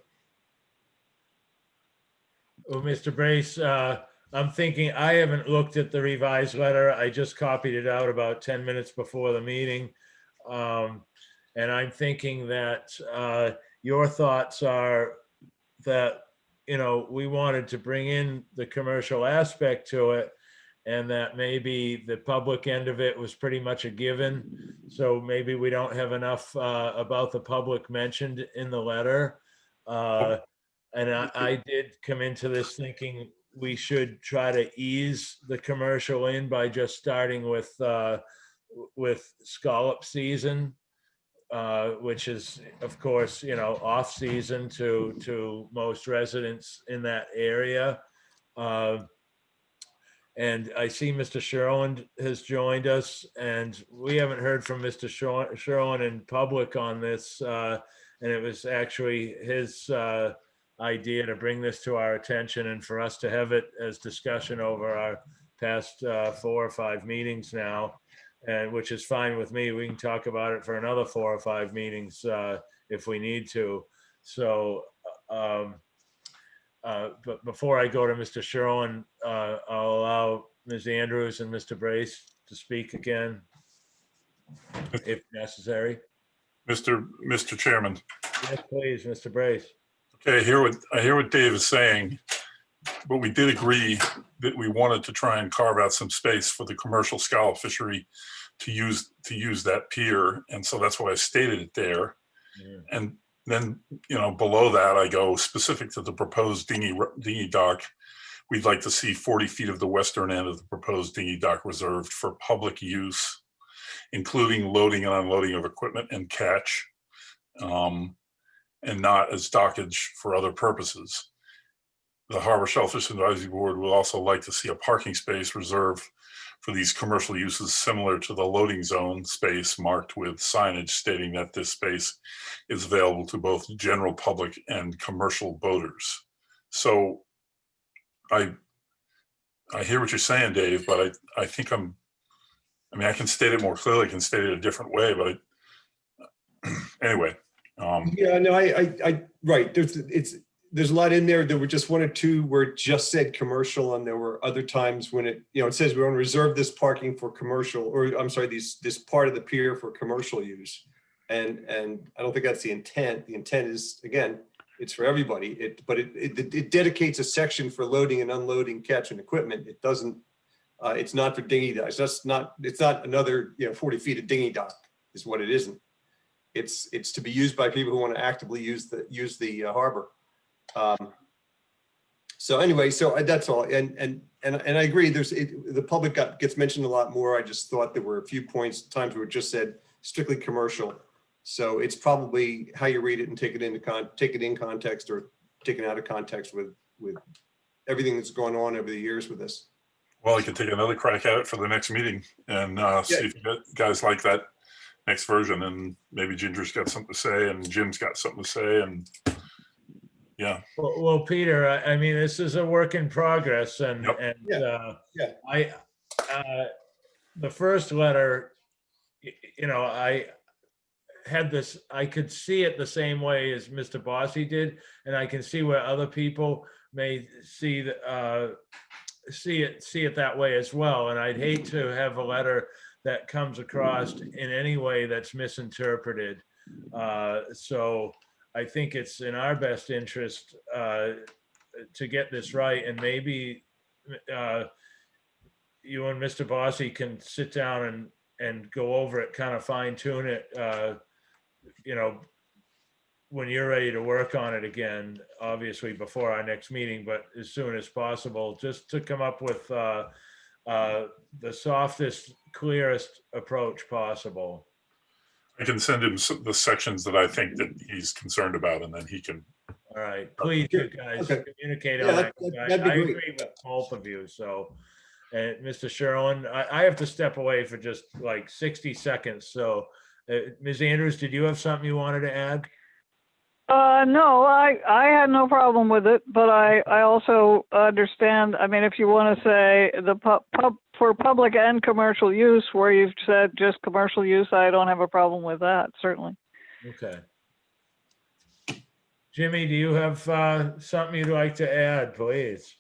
Well, Mr. Brace, I'm thinking, I haven't looked at the revised letter. I just copied it out about 10 minutes before the meeting. And I'm thinking that your thoughts are that, you know, we wanted to bring in the commercial aspect to it, and that maybe the public end of it was pretty much a given. So maybe we don't have enough about the public mentioned in the letter. And I did come into this thinking we should try to ease the commercial in by just starting with scallop season, which is, of course, you know, off season to most residents in that area. And I see Mr. Sherwin has joined us, and we haven't heard from Mr. Sherwin in public on this. And it was actually his idea to bring this to our attention and for us to have it as discussion over our past 4 or 5 meetings now, and which is fine with me. We can talk about it for another 4 or 5 meetings if we need to. So, but before I go to Mr. Sherwin, I'll allow Ms. Andrews and Mr. Brace to speak again, if necessary. Mr. Chairman. Yes, please, Mr. Brace. Okay, I hear what Dave is saying, but we did agree that we wanted to try and carve out some space for the commercial scallop fishery to use that pier, and so that's why I stated it there. Yeah. And then, you know, below that I go specific to the proposed dinghy dock. We'd like to see 40 feet of the western end of the proposed dinghy dock reserved for public use, including loading and unloading of equipment and catch. And not as dockage for other purposes. The Harbor Shellfish Advisory Board would also like to see a parking space reserved for these commercial uses similar to the loading zone space marked with signage stating that this space is available to both general public and commercial boaters. So I hear what you're saying, Dave, but I think I can state it more clearly, I can state it a different way, but anyway. Yeah, no, right. There's a lot in there. There were just 1 or 2 where it just said commercial, and there were other times when it says we want to reserve this parking for commercial, or I'm sorry, this part of the pier for commercial use. And I don't think that's the intent. The intent is, again, it's for everybody. But it dedicates a section for loading and unloading catch and equipment. It doesn't. It's not for dinghy docks. It's not another 40 feet of dinghy dock is what it isn't. It's to be used by people who want to actively use the harbor. So anyway, so that's all. And I agree. The public gets mentioned a lot more. I just thought there were a few times where it just said strictly commercial. So it's probably how you read it and take it in context or take it out of context with everything that's going on over the years with this. Well, I can take another crack at it for the next meeting and see if you guys like that next version, and maybe Ginger's got something to say and Jim's got something to say, and yeah. Well, Peter, I mean, this is a work in progress, and Yep. The first letter, you know, I had this, I could see it the same way as Mr. Bossy did, and I can see where other people may see it that way as well. And I'd hate to have a letter that comes across in any way that's misinterpreted. So I think it's in our best interest to get this right, and maybe you and Mr. Bossy can sit down and go over it, kind of fine tune it, you know, when you're ready to work on it again, obviously before our next meeting, but as soon as possible, just to come up with the softest, clearest approach possible. I can send him the sections that I think that he's concerned about, and then he can. All right, please, you guys communicate on that. I agree with both of you. So, and Mr. Sherwin, I have to step away for just like 60 seconds. So, Ms. Andrews, did you have something you wanted to add? No, I had no problem with it, but I also understand, I mean, if you want to say for public and commercial use, where you've said just commercial use, I don't have a problem with that, certainly. Okay. Jimmy, do you have something you'd like to add, please?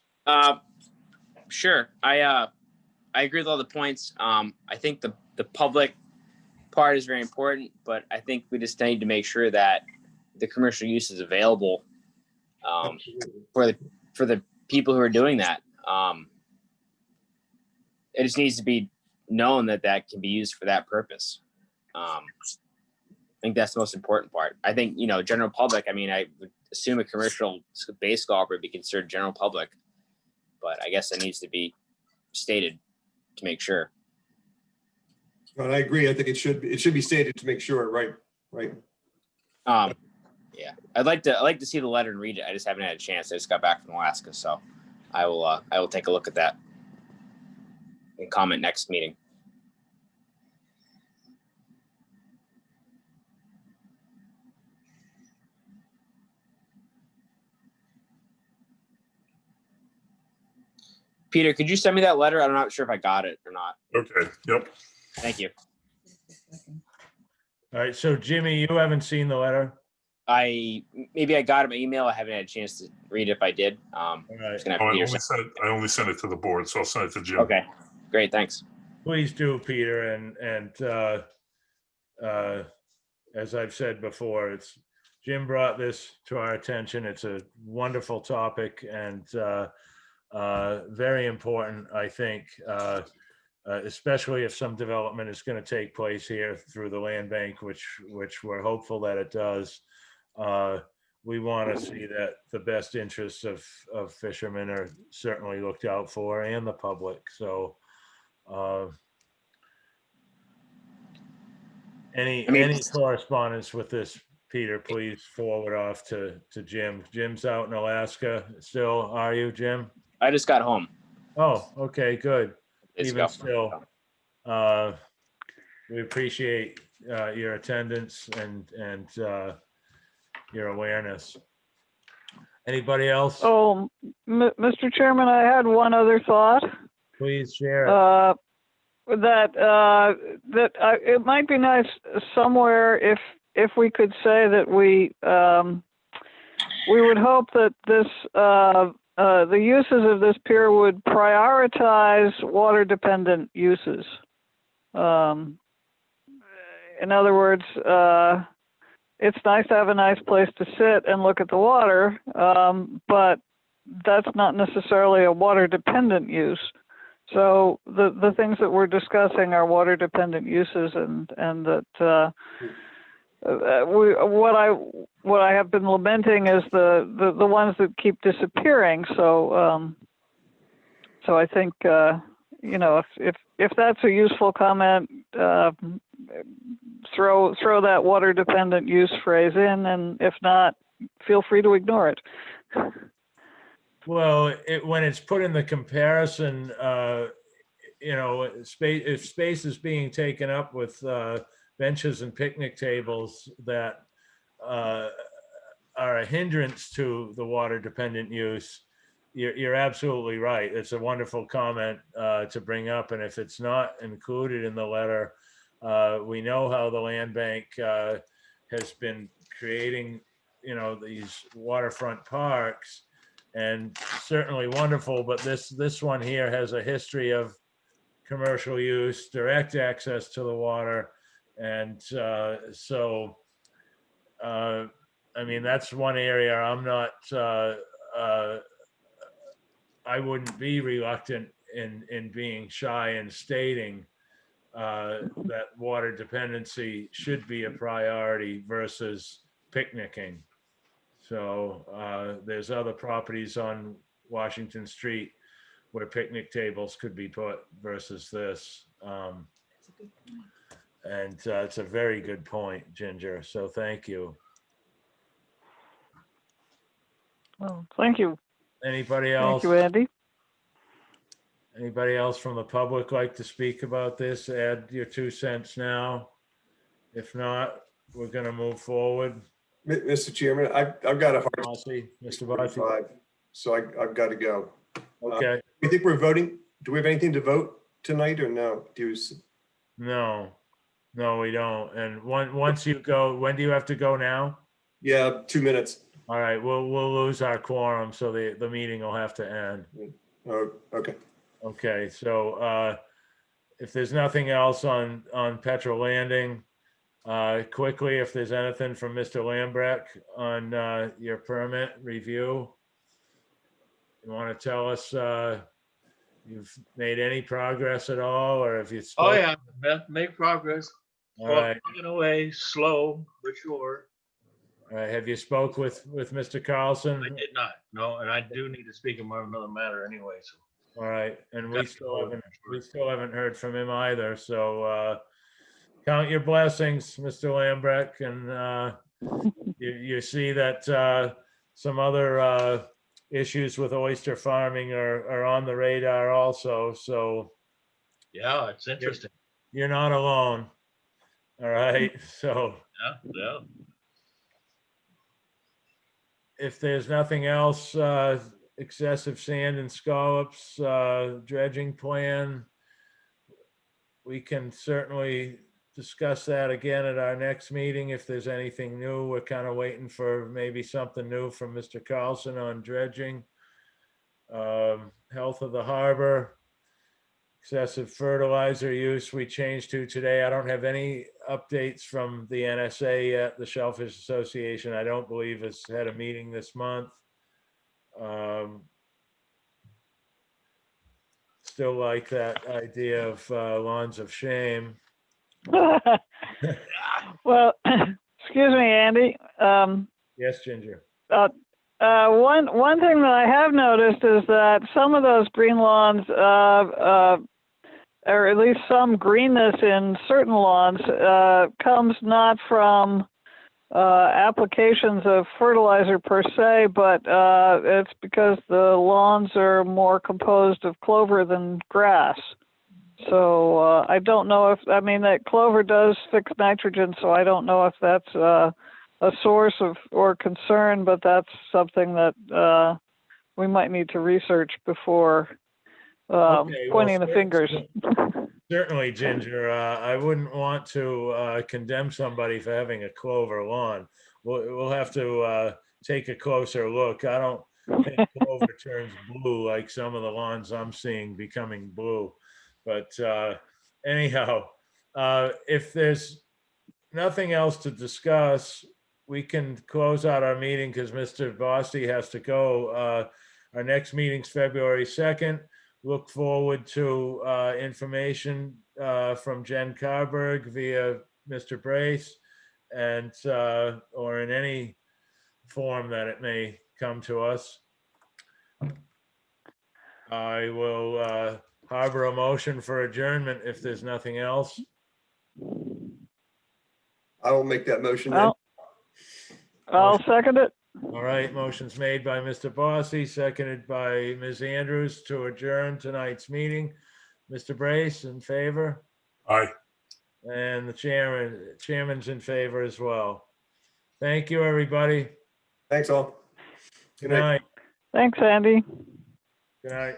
Sure. I agree with all the points. I think the public part is very important, but I think we just need to make sure that the commercial use is available for the people who are doing that. It just needs to be known that that can be used for that purpose. I think that's the most important part. I think, general public, I mean, I would assume a commercial base golfer would be considered general public, but I guess that needs to be stated to make sure. And I agree. I think it should be stated to make sure, right. Yeah, I'd like to see the letter and read it. I just haven't had a chance. I just got back from Alaska, so I will take a look at that and comment next meeting. Peter, could you send me that letter? I'm not sure if I got it or not. Okay, yep. Thank you. All right, so Jimmy, you haven't seen the letter? Maybe I got it by email. I haven't had a chance to read it if I did. All right. Just gonna Oh, have I Peter only sent it to the board, so I'll send it to Jim. Okay, great, thanks. Please do, Peter, and as I've said before, Jim brought this to our attention. It's a wonderful topic and very important, I think, especially if some development is going to take place here through the land bank, which we're hopeful that it does. We want to see that the best interests of fishermen are certainly looked out for, and the public. So any correspondence with this, Peter, please forward off to Jim. Jim's out in Alaska still, are you, Jim? I just got home. Oh, okay, good. Days Even ago. still, we appreciate your attendance and your awareness. Anybody else? Oh, Mr. Chairman, I had one other thought. Please share it. It might be nice somewhere if we could say that we would hope that this the uses of this pier would prioritize water dependent uses. In other words, it's nice to have a nice place to sit and look at the water, but that's not necessarily a water dependent use. So the things that we're discussing are water dependent uses, and that what I have been lamenting is the ones that keep disappearing. So so I think if that's a useful comment, throw that water dependent use phrase in, and if not, feel free to ignore it. Well, when it's put in the comparison, if space is being taken up with benches and picnic tables that are a hindrance to the water dependent use, you're absolutely right. It's a wonderful comment to bring up. And if it's not included in the letter, we know how the land bank has been creating, these waterfront parks, and certainly wonderful. But this one here has a history of commercial use, direct access to the water. And so, I mean, that's one area I'm not, I wouldn't be reluctant in being shy and stating that water dependency should be a priority versus picnicking. So there's other properties on Washington Street where picnic tables could be put versus this. And it's a very good point, Ginger. So thank you. Well, thank you. Anybody else? Thank you, Andy. Anybody else from the public like to speak about this? Add your 2 cents now. If not, we're going to move forward. Mr. Chairman, I've got a hard Bossy, Mr. Bossy. 5, so I've got to go. Okay, You think we're voting? Do we have anything to vote tonight or no? no, we don't. And once you go, when do you have to go now? Yeah, 2 minutes. All right, we'll lose our quorum, so the meeting will have to end. Oh, okay. Okay, so if there's nothing else on Petrel Landing, quickly, if there's anything from Mr. Lambrecht on your permit review, you want to tell us you've made any progress at all, or if you Oh, spoke? yeah, make progress. All right, Plugging away, slow but sure. all right. Have you spoke with Mr. Carlson? I did not, no, and I do need to speak about another matter anyway, so. All right, and we That's still all. haven't heard from him either, so count your blessings, Mr. Lambrecht, and you see that some other issues with oyster farming are on the radar also, so Yeah, it's interesting. you're not alone. All right, so Yeah. if there's nothing else, excessive sand and scallops, dredging plan, we can certainly discuss that again at our next meeting. If there's anything new, we're kind of waiting for maybe something new from Mr. Carlson on dredging. Health of the harbor, excessive fertilizer use we changed to today. I don't have any updates from the NSA yet. The Shellfish Association, I don't believe, has had a meeting this month. Still like that idea of lawns of shame. Well, excuse me, Andy. Yes, Ginger. One thing that I have noticed is that some of those green lawns, or at least some greenness in certain lawns, comes not from applications of fertilizer per se, but it's because the lawns are more composed of clover than grass. So I don't know if, I mean, that clover does fix nitrogen, so I don't know if that's a source of or concern, but that's something that we might need to research before Okay, well, pointing the fingers. Certainly, Ginger. I wouldn't want to condemn somebody for having a clover lawn. We'll have to take a closer look. I don't think clover turns blue like some of the lawns I'm seeing becoming blue. But anyhow, if there's nothing else to discuss, we can close out our meeting because Mr. Bossy has to go. Our next meeting's February 2nd. Look forward to information from Jen Carberg via Mr. Brace and or in any form that it may come to us. I will harbor a motion for adjournment if there's nothing else. I will make that motion then. I'll second it. All right, motion's made by Mr. Bossy, seconded by Ms. Andrews to adjourn tonight's meeting. Mr. Brace, in favor? Aye. And the chairman's in favor as well. Thank you, everybody. Thanks all. Good night. Thanks, Andy. Good night.